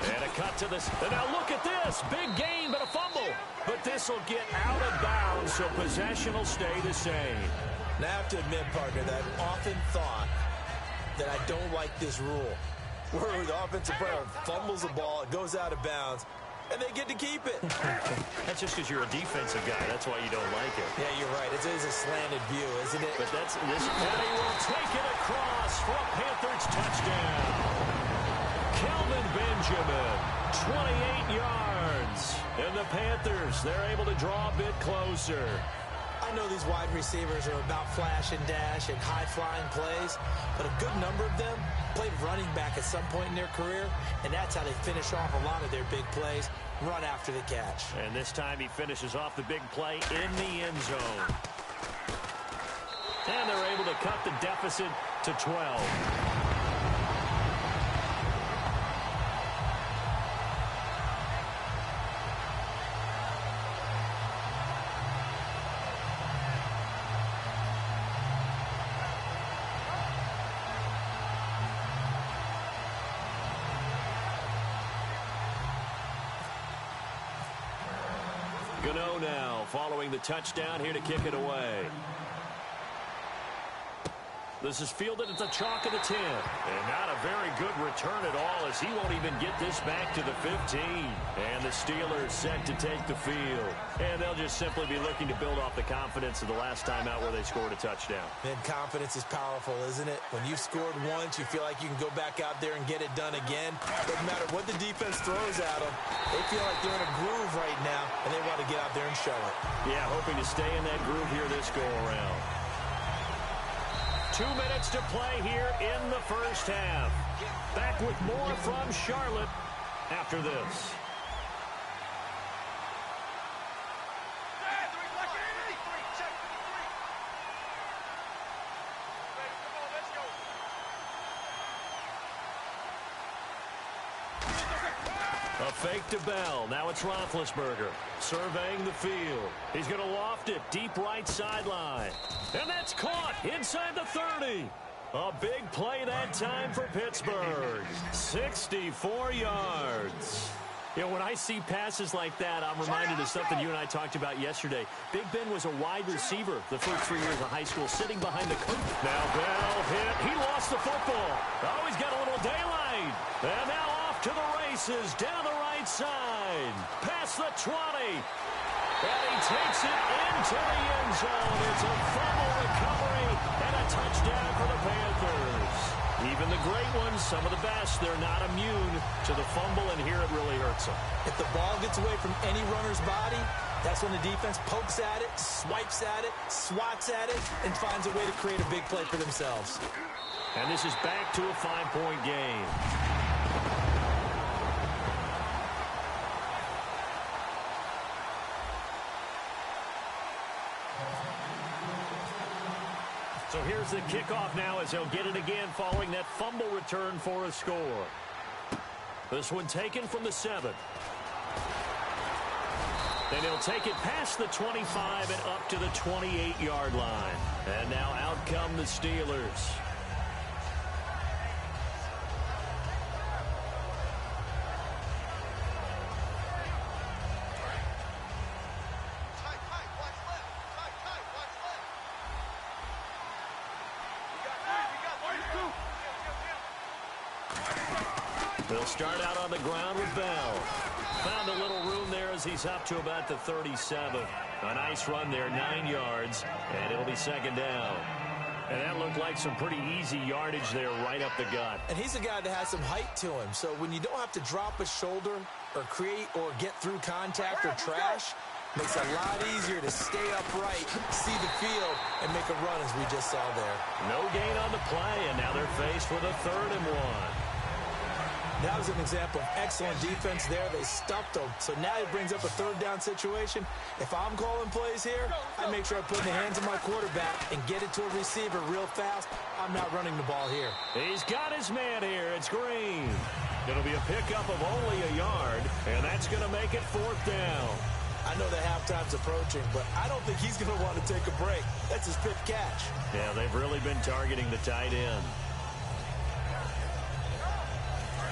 And a cut to this. And now look at this. Big gain, but a fumble. But this will get out of bounds, so possession will stay the same. Now, I have to admit, partner, that I've often thought that I don't like this rule, where the offensive player fumbles the ball, it goes out of bounds, and they get to keep it. That's just because you're a defensive guy. That's why you don't like it. Yeah, you're right. It is a slanted view, isn't it? But this and he will take it across for a Panthers touchdown. Kelvin Benjamin, 28 yards. And the Panthers, they're able to draw a bit closer. I know these wide receivers are about flash and dash and high-flying plays, but a good number of them played running back at some point in their career, and that's how they finish off a lot of their big plays, run after the catch. And this time he finishes off the big play in the end zone. And they're able to cut the deficit to 12. Gano now following the touchdown here to kick it away. This is fielded at the chalk of the 10. And not a very good return at all, as he won't even get this back to the 15. And the Steelers set to take the field. And they'll just simply be looking to build off the confidence of the last time out where they scored a touchdown. And confidence is powerful, isn't it? When you've scored once, you feel like you can go back out there and get it done again. Doesn't matter what the defense throws at them. They feel like they're in a groove right now, and they want to get out there and show it. Yeah, hoping to stay in that groove here this go-around. 2 minutes to play here in the first half. Back with more from Charlotte after this. A fake to Bell. Now it's Roethlisberger surveying the field. He's going to loft it deep right sideline. And that's caught inside the 30. A big play that time for Pittsburgh. 64 yards. You know, when I see passes like that, I'm reminded of something you and I talked about yesterday. Big Ben was a wide receiver the first 3 years of high school, sitting behind the coach. Now Bell hit. He lost the football. Oh, he's got a little daylight. And now off to the races down the right side. Past the 20. And he takes it into the end zone. It's a fumble recovery and a touchdown for the Panthers. Even the great ones, some of the best, they're not immune to the fumble, and here it really hurts them. If the ball gets away from any runner's body, that's when the defense pokes at it, swipes at it, swats at it, and finds a way to create a big play for themselves. And this is back to a 5-point game. So here's the kickoff now as he'll get it again following that fumble return for a score. This one taken from the 7. Then he'll take it past the 25 and up to the 28-yard line. And now out come the Steelers. They'll start out on the ground with Bell. Found a little room there as he's up to about the 37. A nice run there, 9 yards, and it'll be second down. And that looked like some pretty easy yardage there right up the gut. And he's a guy that has some height to him, so when you don't have to drop a shoulder or create or get through contact or trash, makes it a lot easier to stay upright, see the field, and make a run as we just saw there. No gain on the play, and now they're faced with a 3rd and 1. That was an example of excellent defense there. They stuffed them. So now it brings up a 3rd down situation. If I'm calling plays here, I make sure I put in the hands of my quarterback and get it to a receiver real fast. I'm not running the ball here. He's got his man here. It's Green. It'll be a pickup of only a yard, and that's going to make it 4th down. I know the halftime's approaching, but I don't think he's going to want to take a break. That's his 5th catch. Yeah, they've really been targeting the tight end.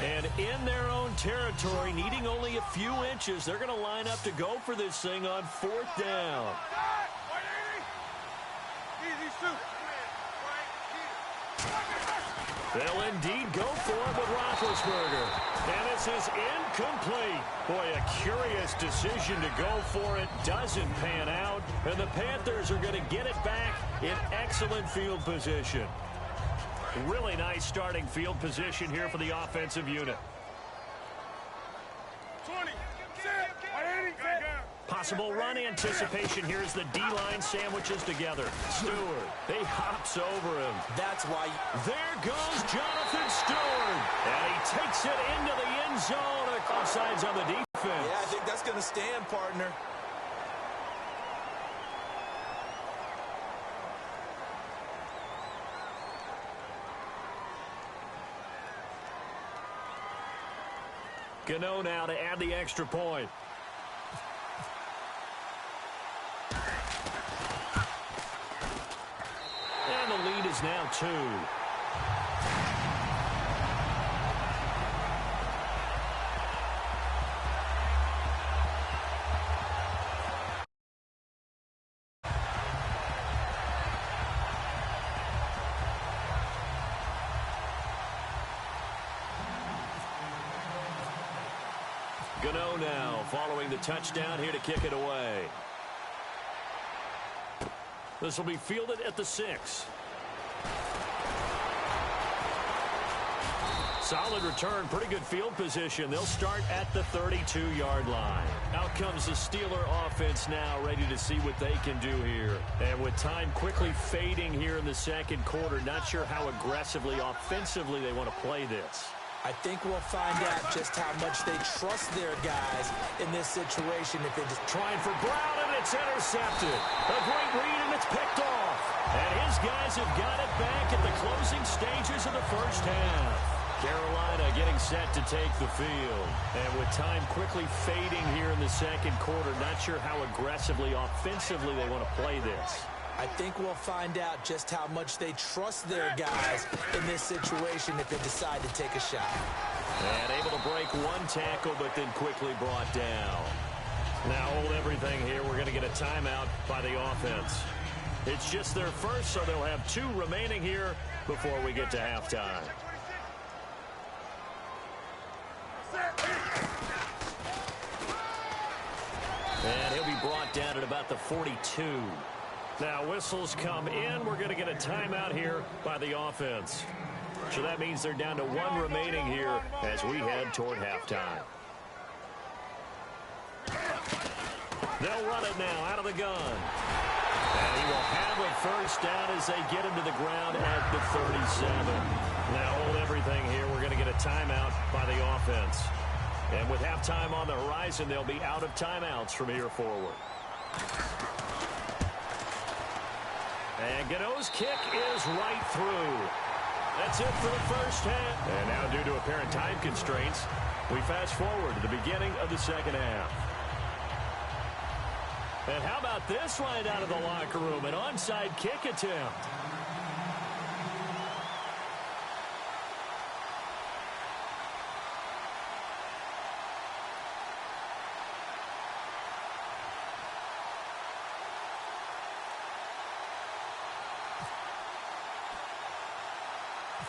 And in their own territory, needing only a few inches, they're going to line up to go for this thing on 4th down. They'll indeed go for it with Roethlisberger. And this is incomplete. Boy, a curious decision to go for it. Doesn't pan out. And the Panthers are going to get it back in excellent field position. Really nice starting field position here for the offensive unit. 20. Possible run anticipation here as the D-line sandwiches together. Stewart, he hops over him. That's why. There goes Jonathan Stewart. And he takes it into the end zone. And the offsides on the defense. Yeah, I think that's going to stand, partner. Gano now to add the extra point. And the lead is now 2. Gano now following the touchdown here to kick it away. This will be fielded at the 6. Solid return, pretty good field position. They'll start at the 32-yard line. Out comes the Steeler offense now, ready to see what they can do here. And with time quickly fading here in the second quarter, not sure how aggressively, offensively they want to play this. I think we'll find out just how much they trust their guys in this situation. If they just trying for Brown, and it's intercepted. A great read, and it's picked off. And his guys have got it back at the closing stages of the first half. Carolina getting set to take the field. And with time quickly fading here in the second quarter, not sure how aggressively, offensively they want to play this. I think we'll find out just how much they trust their guys in this situation if they decide to take a shot. And able to break one tackle, but then quickly brought down. Now hold everything here. We're going to get a timeout by the offense. It's just their first, so they'll have 2 remaining here before we get to halftime. And he'll be brought down at about the 42. Now whistles come in. We're going to get a timeout here by the offense. So that means they're down to 1 remaining here as we head toward halftime. They'll run it now out of the gun. And he will have a first down as they get him to the ground at the 37. Now hold everything here. We're going to get a timeout by the offense. And with halftime on the horizon, they'll be out of timeouts from here forward. And Gano's kick is right through. That's it for the first half. And now due to apparent time constraints, we fast forward to the beginning of the second half. And how about this right out of the locker room? An onside kick attempt.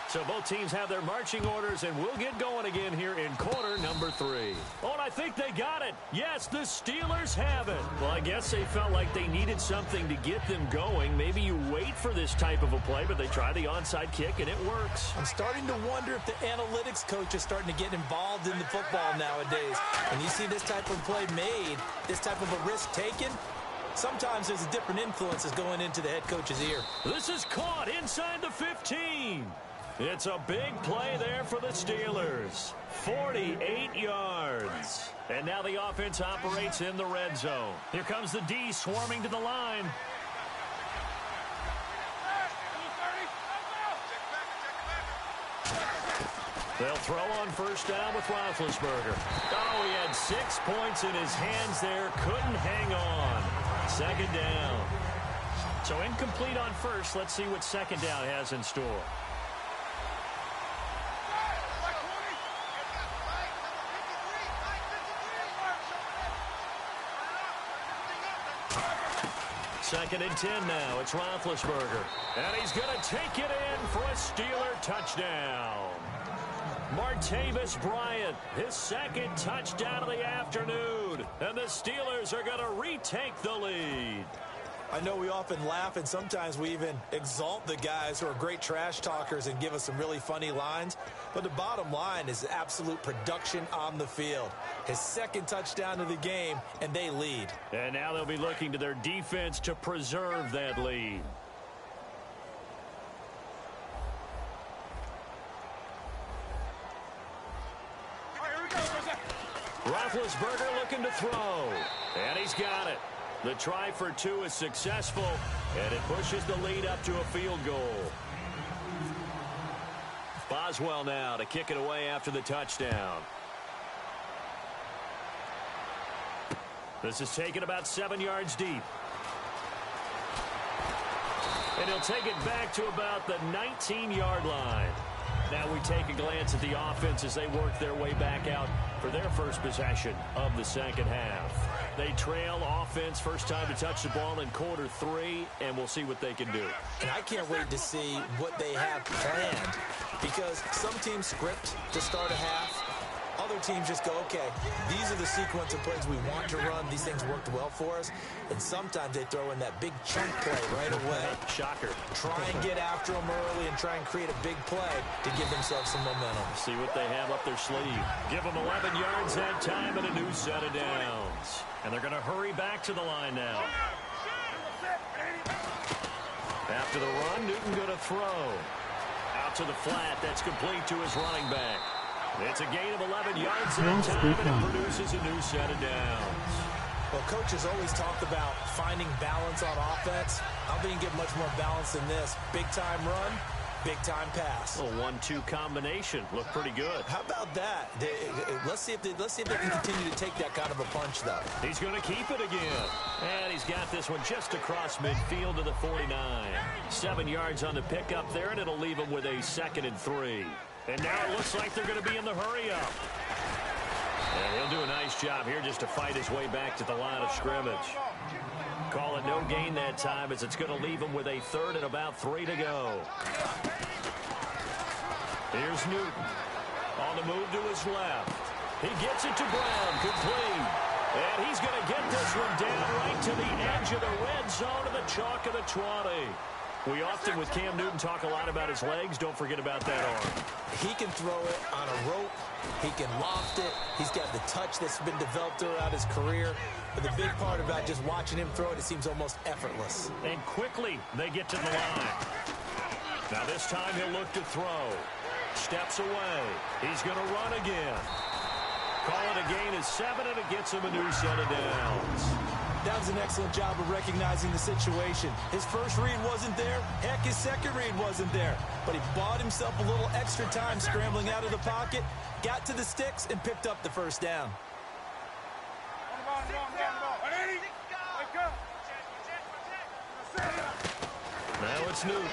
So both teams have their marching orders, and we'll get going again here in quarter number 3. Oh, and I think they got it. Yes, the Steelers have it. Well, I guess they felt like they needed something to get them going. Maybe you wait for this type of a play, but they try the onside kick, and it works. I'm starting to wonder if the analytics coach is starting to get involved in the football nowadays. When you see this type of play made, this type of a risk taken, sometimes there's a different influences going into the head coach's ear. This is caught inside the 15. It's a big play there for the Steelers. 48 yards. And now the offense operates in the red zone. Here comes the D swarming to the line. They'll throw on first down with Roethlisberger. Oh, he had 6 points in his hands there. Couldn't hang on. Second down. So incomplete on first. Let's see what second down has in store. 2nd and 10 now. It's Roethlisberger. And he's going to take it in for a Steeler touchdown. Martavis Bryant, his 2nd touchdown of the afternoon. And the Steelers are going to retake the lead. I know we often laugh, and sometimes we even exalt the guys who are great trash talkers and give us some really funny lines. But the bottom line is absolute production on the field. His 2nd touchdown of the game, and they lead. And now they'll be looking to their defense to preserve that lead. Roethlisberger looking to throw. And he's got it. The try for 2 is successful, and it pushes the lead up to a field goal. Boswell now to kick it away after the touchdown. This is taken about 7 yards deep. And he'll take it back to about the 19-yard line. Now we take a glance at the offense as they work their way back out for their first possession of the second half. They trail offense, first time to touch the ball in quarter 3, and we'll see what they can do. And I can't wait to see what they have planned, because some teams script to start a half. Other teams just go, okay, these are the sequence of plays we want to run. These things worked well for us. And sometimes they throw in that big chunk play right away. Shocker. Try and get after them early and try and create a big play to give themselves some momentum. See what they have up their sleeve. Give them 11 yards that time and a new set of downs. And they're going to hurry back to the line now. After the run, Newton going to throw. Out to the flat. That's complete to his running back. It's a gain of 11 yards that time, and it produces a new set of downs. Well, coaches always talk about finding balance on offense. I don't think you can get much more balance than this. Big-time run, big-time pass. A 1-2 combination. Looked pretty good. How about that? Let's see if they can continue to take that kind of a punch, though. He's going to keep it again. And he's got this one just across midfield to the 49. 7 yards on the pickup there, and it'll leave him with a 2nd and 3. And now it looks like they're going to be in the hurry-up. And he'll do a nice job here just to fight his way back to the line of scrimmage. Call it no gain that time, as it's going to leave him with a 3rd and about 3 to go. Here's Newton. On the move to his left. He gets it to Brown, complete. And he's going to get this one down right to the edge of the red zone of the chalk of the 20. We often, with Cam Newton, talk a lot about his legs. Don't forget about that arm. He can throw it on a rope. He can loft it. He's got the touch that's been developed throughout his career. But the big part about just watching him throw it, it seems almost effortless. And quickly, they get to the line. Now this time he'll look to throw. Steps away. He's going to run again. Call it a gain of 7, and it gets him a new set of downs. That was an excellent job of recognizing the situation. His first read wasn't there. Heck, his second read wasn't there. But he bought himself a little extra time scrambling out of the pocket, got to the sticks, and picked up the first down. Now it's Newton.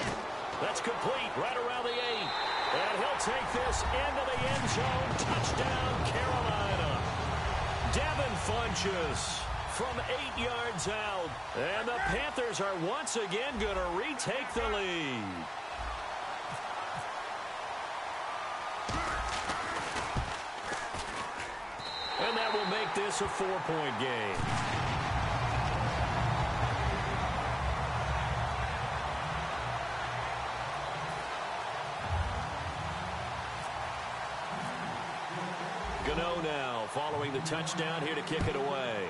That's complete right around the 8. And he'll take this into the end zone. Touchdown, Carolina. Devin Funchess from 8 yards out. And the Panthers are once again going to retake the lead. And that will make this a 4-point game. Gano now following the touchdown here to kick it away.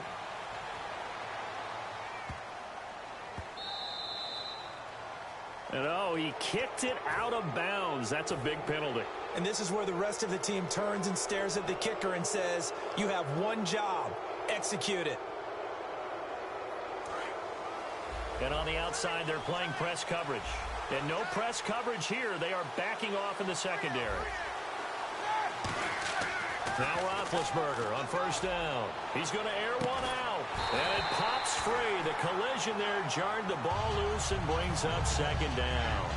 And oh, he kicked it out of bounds. That's a big penalty. And this is where the rest of the team turns and stares at the kicker and says, you have one job, execute it. And on the outside, they're playing press coverage. And no press coverage here. They are backing off in the secondary. Now Roethlisberger on first down. He's going to air one out. And it pops free. The collision there jarred the ball loose and brings up second down.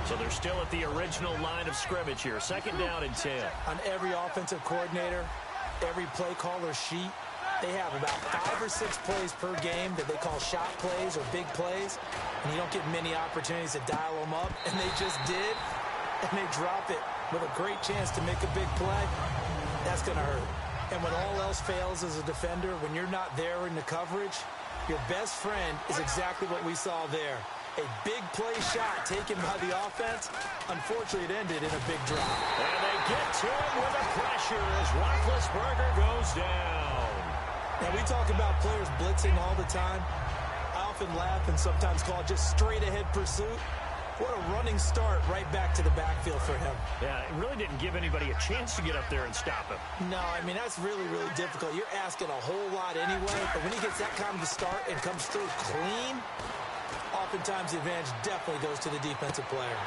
So they're still at the original line of scrimmage here. Second down and 10. On every offensive coordinator, every play caller sheet, They have about 5 or 6 plays per game that they call shot plays or big plays, and you don't get many opportunities to dial them up, and they just did, and they drop it with a great chance to make a big play. That's going to hurt. And when all else fails as a defender, when you're not there in the coverage, your best friend is exactly what we saw there. A big play shot taken by the offense. Unfortunately, it ended in a big drop. And they get to him with the pressure as Roethlisberger goes down. Now, we talk about players blitzing all the time. I often laugh and sometimes call it just straight-ahead pursuit. What a running start right back to the backfield for him. Yeah, it really didn't give anybody a chance to get up there and stop him. No, I mean, that's really, really difficult. You're asking a whole lot anyway, but when he gets that kind of a start and comes through clean, oftentimes the advantage definitely goes to the defensive player.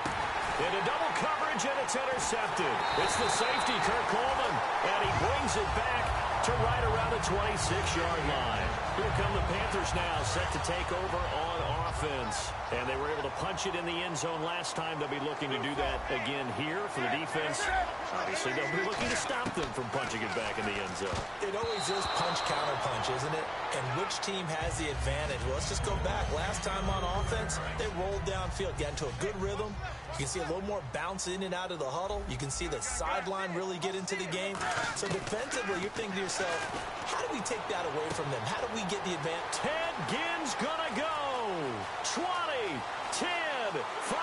Into double coverage, and it's intercepted. It's the safety, Kirk Coleman, and he brings it back to right around the 26-yard line. Here come the Panthers now, set to take over on offense. And they were able to punch it in the end zone last time. They'll be looking to do that again here for the defense. Obviously, they'll be looking to stop them from punching it back in the end zone. It always is punch-counter-punch, isn't it? And which team has the advantage? Well, let's just go back. Last time on offense, they rolled downfield, got into a good rhythm. You can see a little more bounce in and out of the huddle. You can see the sideline really get into the game. So defensively, you're thinking to yourself, how do we take that away from them? How do we get the advantage? Ted Ginn's gonna go. 20, 10, 5,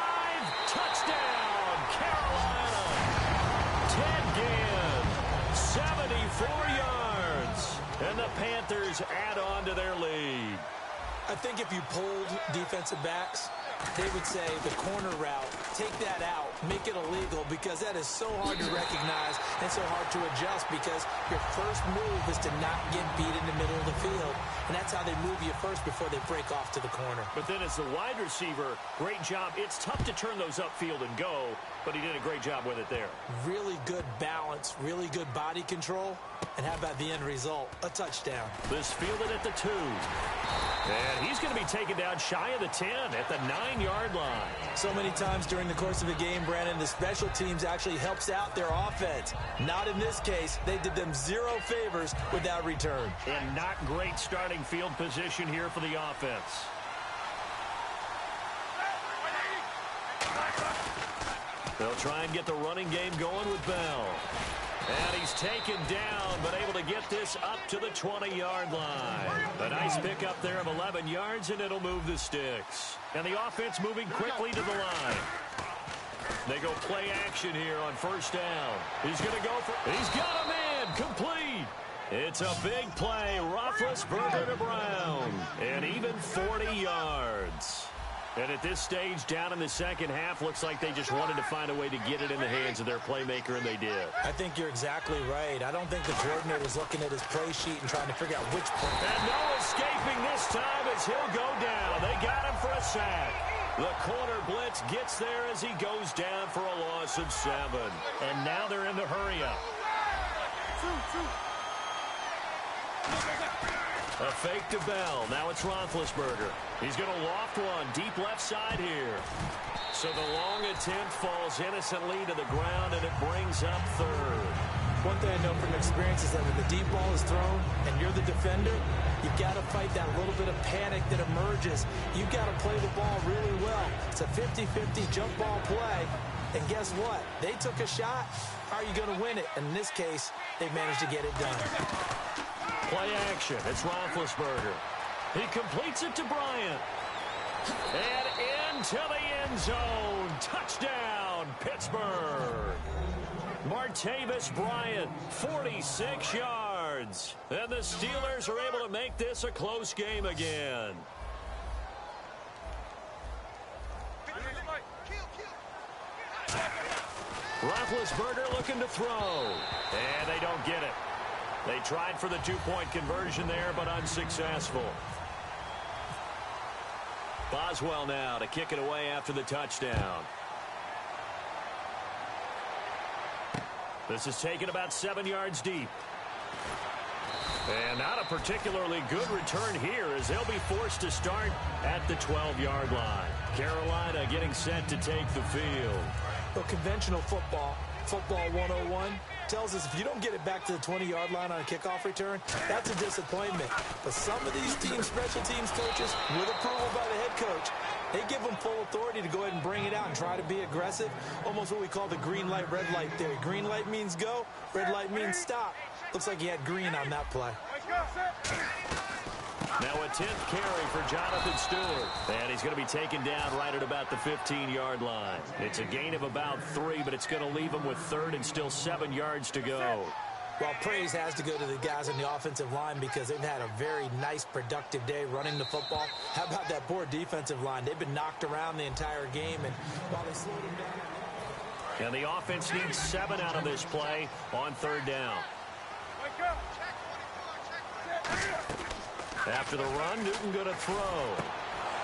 touchdown, Carolina. Ted Ginn, 74 yards. And the Panthers add on to their lead. I think if you polled defensive backs, they would say the corner route, take that out, make it illegal, because that is so hard to recognize and so hard to adjust, because your first move is to not get beat in the middle of the field. And that's how they move you first before they break off to the corner. But then as the wide receiver, great job. It's tough to turn those upfield and go, but he did a great job with it there. Really good balance, really good body control. And how about the end result? A touchdown. This fielded at the 2. And he's going to be taken down shy of the 10 at the 9-yard line. So many times during the course of a game, Brandon, the special teams actually helps out their offense. Not in this case. They did them 0 favors with that return. And not great starting field position here for the offense. They'll try and get the running game going with Bell. And he's taken down, but able to get this up to the 20-yard line. A nice pickup there of 11 yards, and it'll move the sticks. And the offense moving quickly to the line. They go play action here on first down. He's going to go for... He's got a man complete. It's a big play. Roethlisberger to Brown. And even 40 yards. And at this stage, down in the second half, looks like they just wanted to find a way to get it in the hands of their playmaker, and they did. I think you're exactly right. I don't think the coordinator's looking at his play sheet and trying to figure out which play. And no escaping this time as he'll go down. They got him for a sack. The corner blitz gets there as he goes down for a loss of 7. And now they're in the hurry-up. A fake to Bell. Now it's Roethlisberger. He's going to loft one deep left side here. So the long attempt falls innocently to the ground, and it brings up 3rd. One thing I know from experience is that when the deep ball is thrown and you're the defender, you've got to fight that little bit of panic that emerges. You've got to play the ball really well. It's a 50-50 jump ball play. And guess what? They took a shot. How are you going to win it? And in this case, they managed to get it done. Play action. It's Roethlisberger. He completes it to Bryant. And into the end zone. Touchdown, Pittsburgh. Martavis Bryant, 46 yards. And the Steelers are able to make this a close game again. Roethlisberger looking to throw. And they don't get it. They tried for the 2-point conversion there, but unsuccessful. Boswell now to kick it away after the touchdown. This is taken about 7 yards deep. And not a particularly good return here as they'll be forced to start at the 12-yard line. Carolina getting set to take the field. Well, conventional football, Football 101 tells us if you don't get it back to the 20-yard line on a kickoff return, that's a disappointment. But some of these special teams coaches, with approval by the head coach, they give them full authority to go ahead and bring it out and try to be aggressive, almost what we call the green light, red light theory. Green light means go, red light means stop. Looks like he had green on that play. Now a 10th carry for Jonathan Stewart. And he's going to be taken down right at about the 15-yard line. It's a gain of about 3, but it's going to leave him with 3rd and still 7 yards to go. Well, praise has to go to the guys on the offensive line because they've had a very nice, productive day running the football. How about that poor defensive line? They've been knocked around the entire game, and while they slowed them down. And the offense needs 7 out of this play on 3rd down. After the run, Newton going to throw.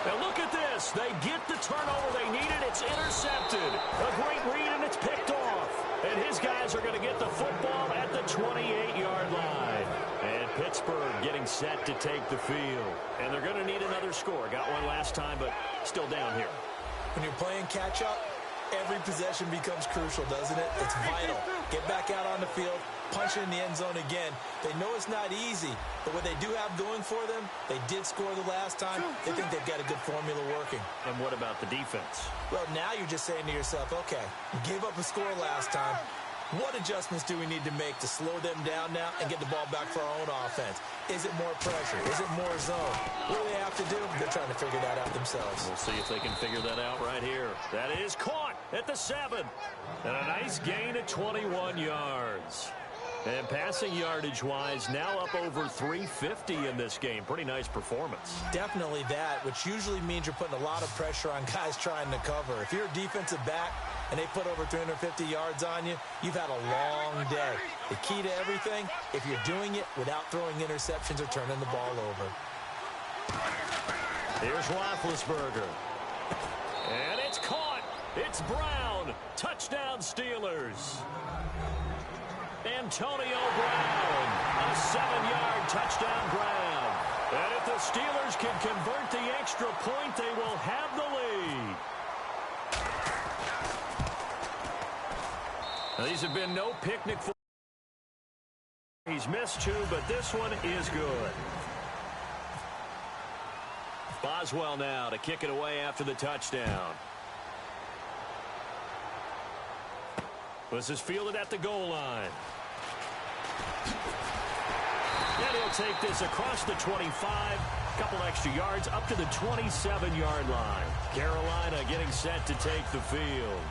Now look at this. They get the turnover they needed. It's intercepted. A great read, and it's picked off. And his guys are going to get the football at the 28-yard line. And Pittsburgh getting set to take the field. And they're going to need another score. Got one last time, but still down here. When you're playing catch-up, every possession becomes crucial, doesn't it? It's vital. Get back out on the field, punch it in the end zone again. They know it's not easy, but what they do have going for them, they did score the last time. They think they've got a good formula working. And what about the defense? Well, now you're just saying to yourself, okay, we gave up a score last time. What adjustments do we need to make to slow them down now and get the ball back for our own offense? Is it more pressure? Is it more zone? What do they have to do? They're trying to figure that out themselves. We'll see if they can figure that out right here. That is caught at the 7. And a nice gain of 21 yards. And passing yardage-wise, now up over 350 in this game. Pretty nice performance. Definitely that, which usually means you're putting a lot of pressure on guys trying to cover. If you're a defensive back and they put over 350 yards on you, you've had a long day. The key to everything, if you're doing it without throwing interceptions or turning the ball over. Here's Roethlisberger. And it's caught. It's Brown. Touchdown, Steelers. Antonio Brown, a 7-yard touchdown grab. And if the Steelers can convert the extra point, they will have the lead. Now, these have been no picnic for. He's missed 2, but this one is good. Boswell now to kick it away after the touchdown. This is fielded at the goal line. And he'll take this across the 25. Couple extra yards up to the 27-yard line. Carolina getting set to take the field.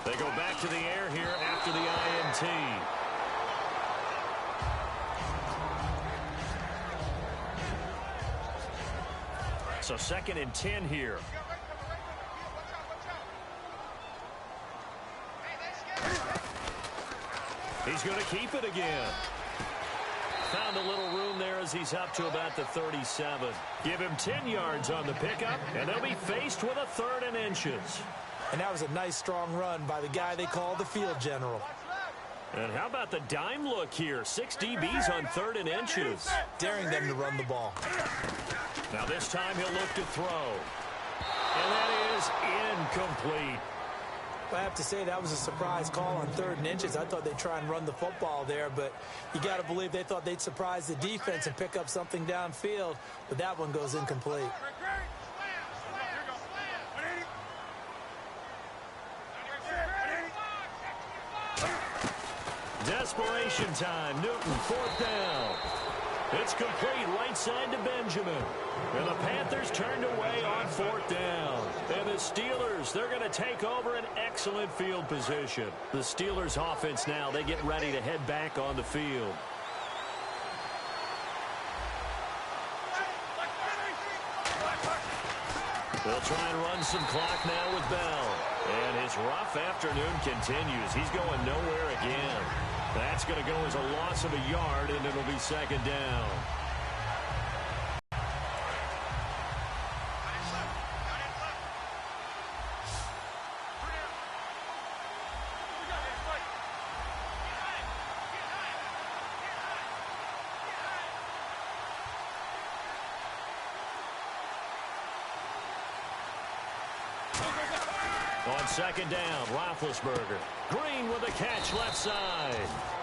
They go back to the air here after the INT. So 2nd and 10 here. He's going to keep it again. Found a little room there as he's up to about the 37. Give him 10 yards on the pickup, and they'll be faced with a 3rd and inches. And that was a nice, strong run by the guy they call the field general. And how about the dime look here? 6 DBs on 3rd and inches. Daring them to run the ball. Now this time he'll look to throw. And that is incomplete. I have to say that was a surprise call on 3rd and inches. I thought they'd try and run the football there, but you got to believe they thought they'd surprise the defense and pick up something downfield, but that one goes incomplete. Desperation time. Newton, 4th down. It's complete right side to Benjamin. And the Panthers turned away on 4th down. And the Steelers, they're going to take over an excellent field position. The Steelers offense now, they get ready to head back on the field. They'll try and run some clock now with Bell. And his rough afternoon continues. He's going nowhere again. That's going to go as a loss of a yard, and it'll be 2nd down. On second down, Roethlisberger. Green with a catch left side.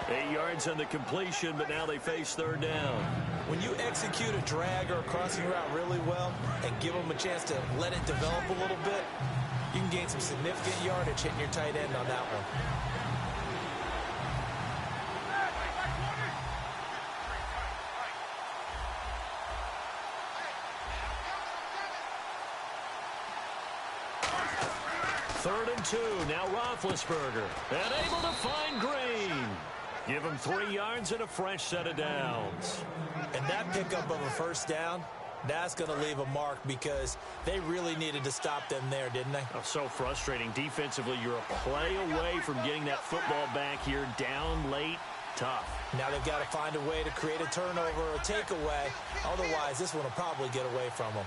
8 yards on the completion, but now they face third down. When you execute a drag or a crossing route really well and give them a chance to let it develop a little bit, you can gain some significant yardage hitting your tight end on that one. Third and 2. Now Roethlisberger. And able to find Green. Give him 3 yards and a fresh set of downs. And that pickup of a first down, that's going to leave a mark because they really needed to stop them there, didn't they? Oh, so frustrating. Defensively, you're a play away from getting that football back here down late. Tough. Now they've got to find a way to create a turnover or a takeaway. Otherwise, this one will probably get away from them.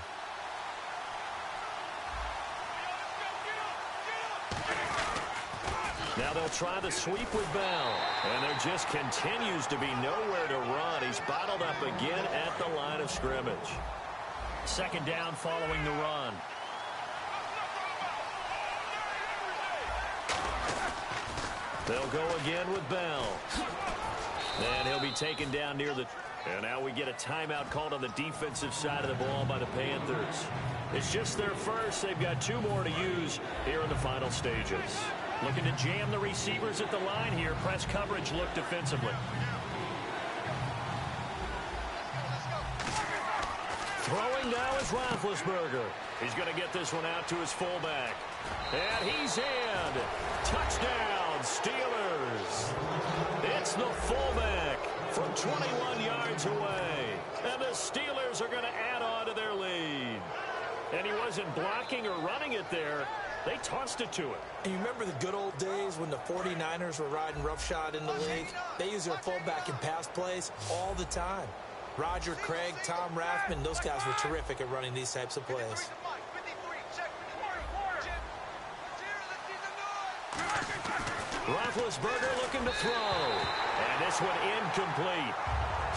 Now they'll try the sweep with Bell. And there just continues to be nowhere to run. He's bottled up again at the line of scrimmage. Second down following the run. They'll go again with Bell. And he'll be taken down near the... And now we get a timeout called on the defensive side of the ball by the Panthers. It's just their first. They've got 2 more to use here in the final stages. Looking to jam the receivers at the line here. Press coverage look defensively. Throwing now is Roethlisberger. He's going to get this one out to his fullback. And he's in. Touchdown, Steelers. It's the fullback from 21 yards away. And the Steelers are going to add on to their lead. And he wasn't blocking or running it there. They tossed it to him. And you remember the good old days when the 49ers were riding roughshod in the league? They used their fullback in pass plays all the time. Roger Craig, Tom Rathman, those guys were terrific at running these types of plays. Roethlisberger looking to throw. And this one incomplete.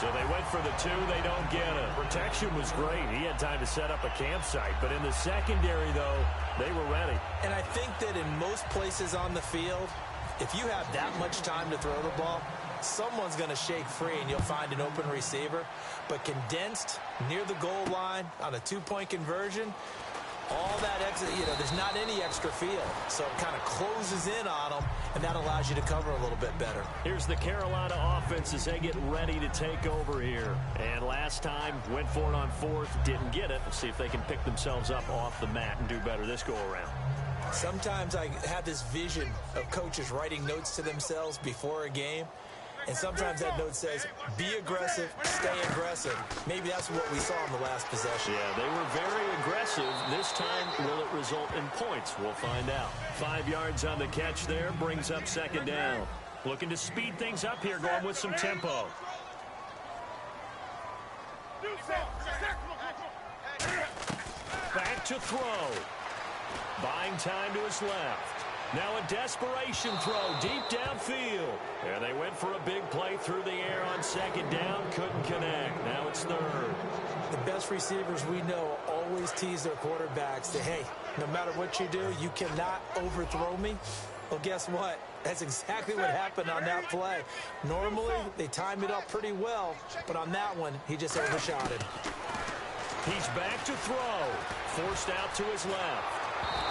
So they went for the 2. They don't get it. Protection was great. He had time to set up a campsite. But in the secondary, though, they were ready. And I think that in most places on the field, if you have that much time to throw the ball, someone's going to shake free and you'll find an open receiver. But condensed near the goal line on a 2-point conversion, all that extra, there's not any extra field. So it kind of closes in on them, and that allows you to cover a little bit better. Here's the Carolina offense as they get ready to take over here. And last time, went for it on 4th, didn't get it. Let's see if they can pick themselves up off the mat and do better this go-around. Sometimes I have this vision of coaches writing notes to themselves before a game. And sometimes that note says, be aggressive, stay aggressive. Maybe that's what we saw in the last possession. Yeah, they were very aggressive. This time, will it result in points? We'll find out. 5 yards on the catch there, brings up second down. Looking to speed things up here, going with some tempo. Back to throw. Buying time to his left. Now a desperation throw deep downfield. And they went for a big play through the air on second down. Couldn't connect. Now it's third. The best receivers we know always tease their quarterbacks that, hey, no matter what you do, you cannot overthrow me. Well, guess what? That's exactly what happened on that play. Normally, they time it up pretty well, but on that one, he just overshot it. He's back to throw. Forced out to his left.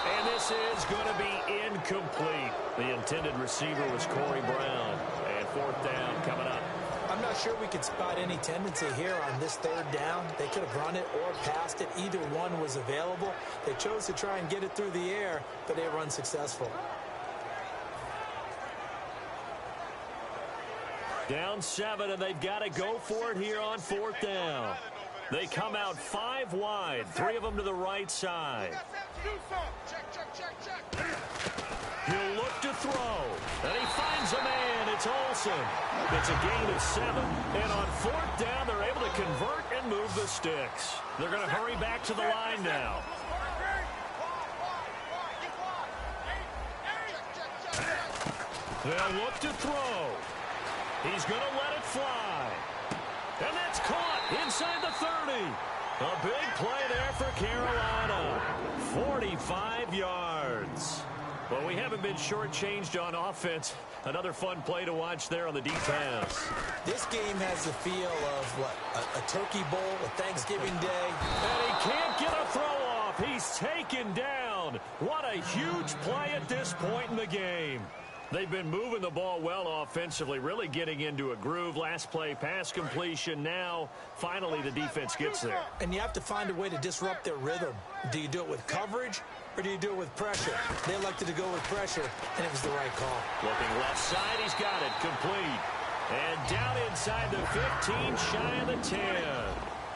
And this is going to be incomplete. The intended receiver was Corey Brown. And 4th down coming up. I'm not sure we could spot any tendency here on this 3rd down. They could have run it or passed it. Either one was available. They chose to try and get it through the air, but they were unsuccessful. Down 7, and they've got to go for it here on 4th down. They come out 5 wide, 3 of them to the right side. He'll look to throw, and he finds a man. It's Olsen. It's a gain of 7, and on 4th down, they're able to convert and move the sticks. They're going to hurry back to the line now. They'll look to throw. He's going to let it fly. And that's caught inside the 30. A big play there for Carolina. 45 yards. Well, we haven't been shortchanged on offense. Another fun play to watch there on the deep pass. This game has the feel of, what, a turkey bowl, a Thanksgiving day. And he can't get a throw off. He's taken down. What a huge play at this point in the game. They've been moving the ball well offensively, really getting into a groove. Last play, pass completion. Now, finally, the defense gets there. And you have to find a way to disrupt their rhythm. Do you do it with coverage, or do you do it with pressure? They elected to go with pressure, and it was the right call. Looking left side, he's got it. Complete. And down inside the 15, shy of the 10.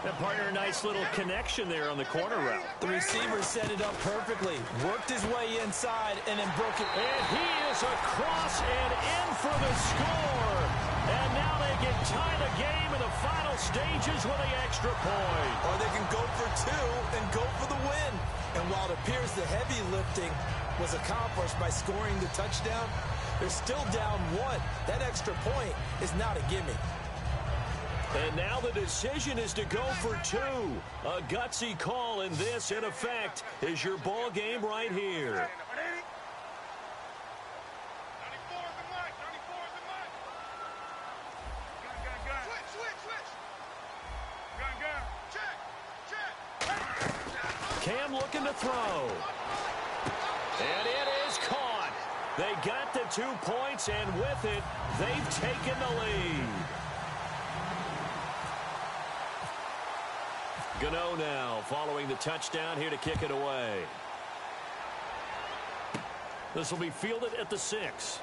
And partner, a nice little connection there on the corner route. The receiver set it up perfectly, worked his way inside, and then broke it. And he is across and in for the score. And now they can tie the game in the final stages with the extra point. Or they can go for two and go for the win. And while it appears the heavy lifting was accomplished by scoring the touchdown, they're still down one. That extra point is not a gimme. And now the decision is to go for two. A gutsy call, and this, in effect, is your ball game right here. 94 is the mark. 94 is the mark. Gun. Switch. Gun. Check. Cam looking to throw. And it is caught. They got the 2 points, and with it, they've taken the lead. Gano now following the touchdown here to kick it away. This will be fielded at the 6.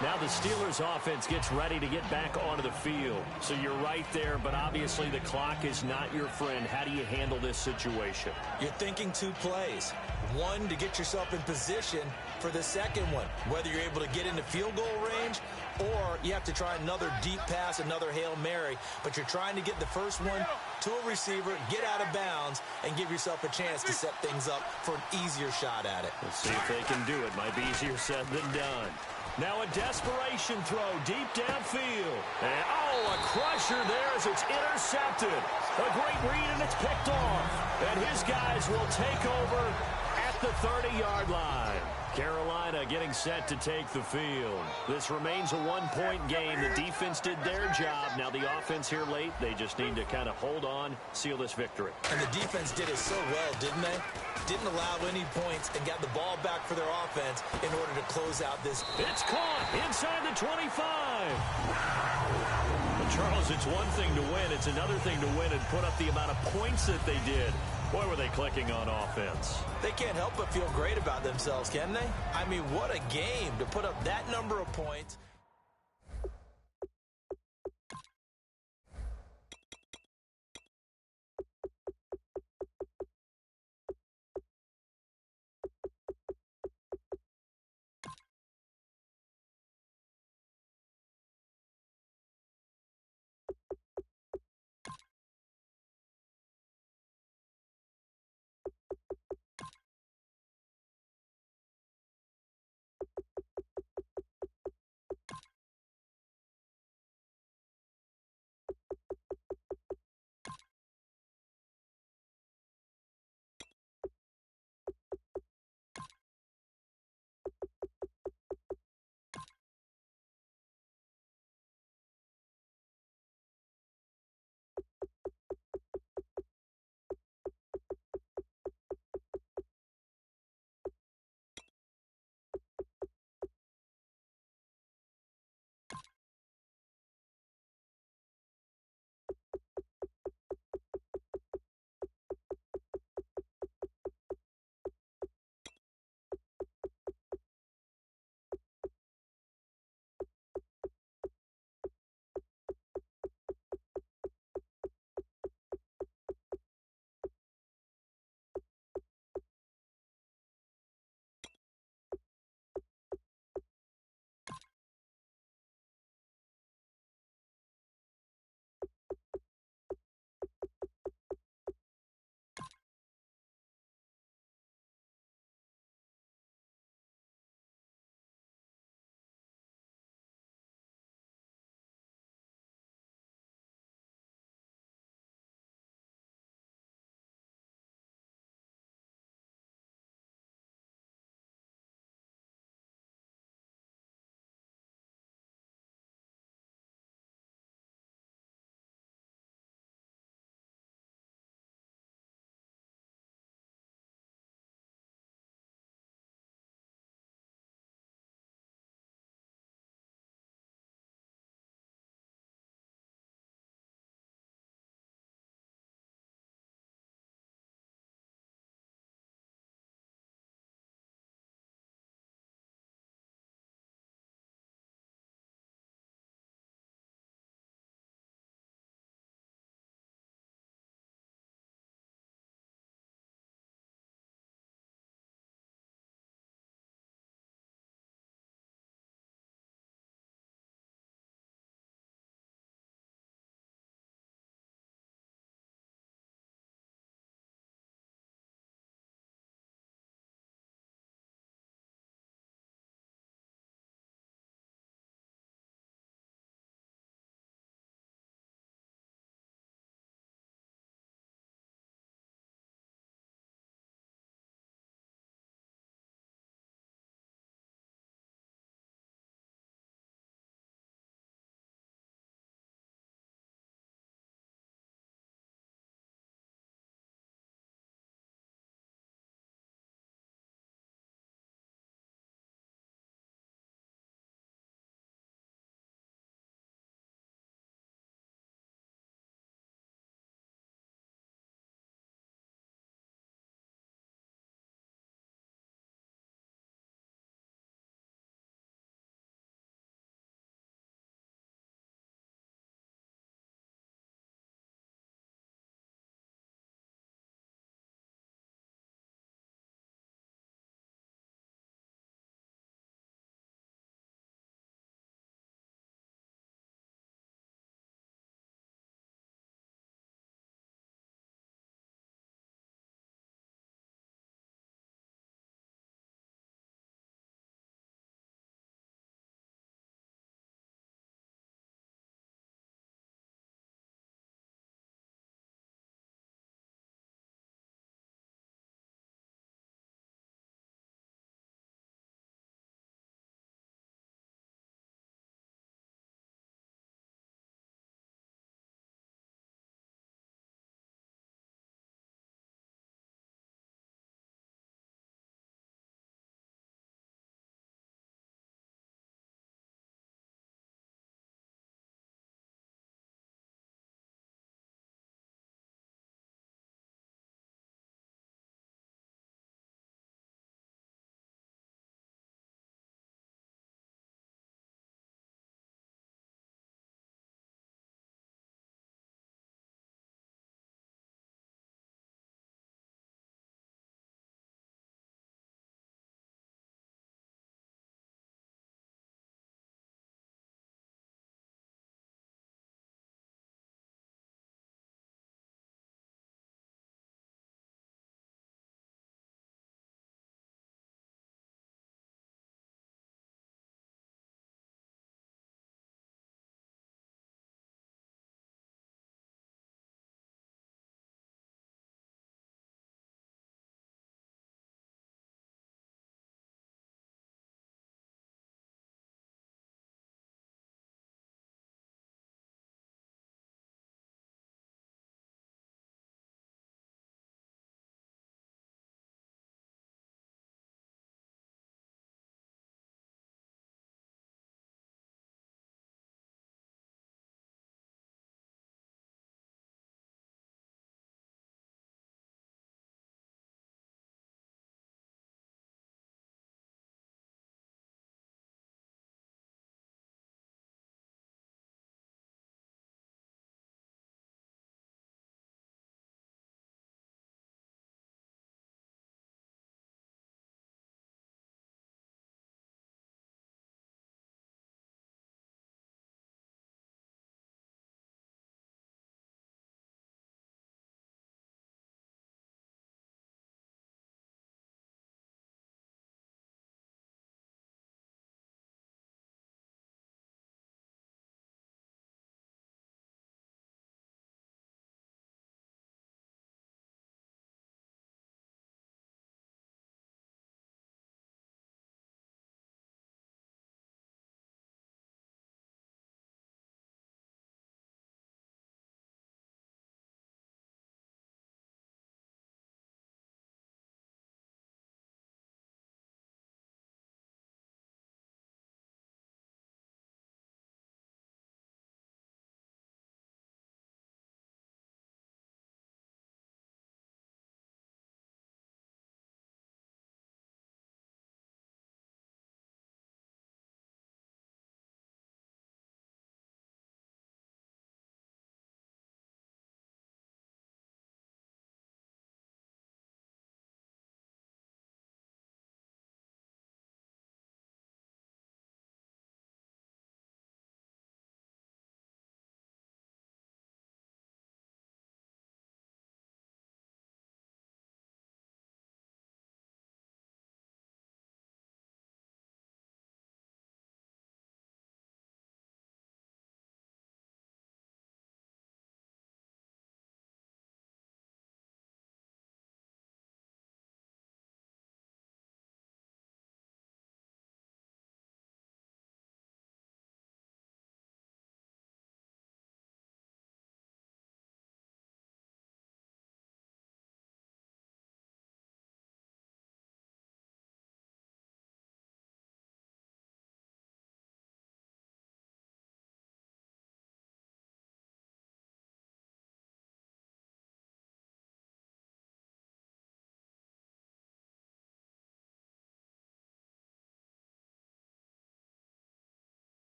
Now the Steelers offense gets ready to get back onto the field. So you're right there, but obviously the clock is not your friend. How do you handle this situation? You're thinking 2 plays. One, to get yourself in position for the second one, whether you're able to get into field goal range or you have to try another deep pass, another Hail Mary, but you're trying to get the first one to a receiver, get out of bounds, and give yourself a chance to set things up for an easier shot at it. Let's see if they can do it. Might be easier said than done. Now a desperation throw deep downfield. And, a crusher there as it's intercepted. A great read, and it's picked off. And his guys will take over at the 30-yard line. Carolina getting set to take the field. This remains a 1-point game. The defense did their job. Now the offense here late, they just need to kind of hold on, seal this victory. And the defense did it so well, didn't they? Didn't allow any points and got the ball back for their offense in order to close out this. It's caught inside the 25. Well, Charles, it's one thing to win. It's another thing to win and put up the amount of points that they did. Boy, were they clicking on offense. They can't help but feel great about themselves, can they? I mean, what a game to put up that number of points.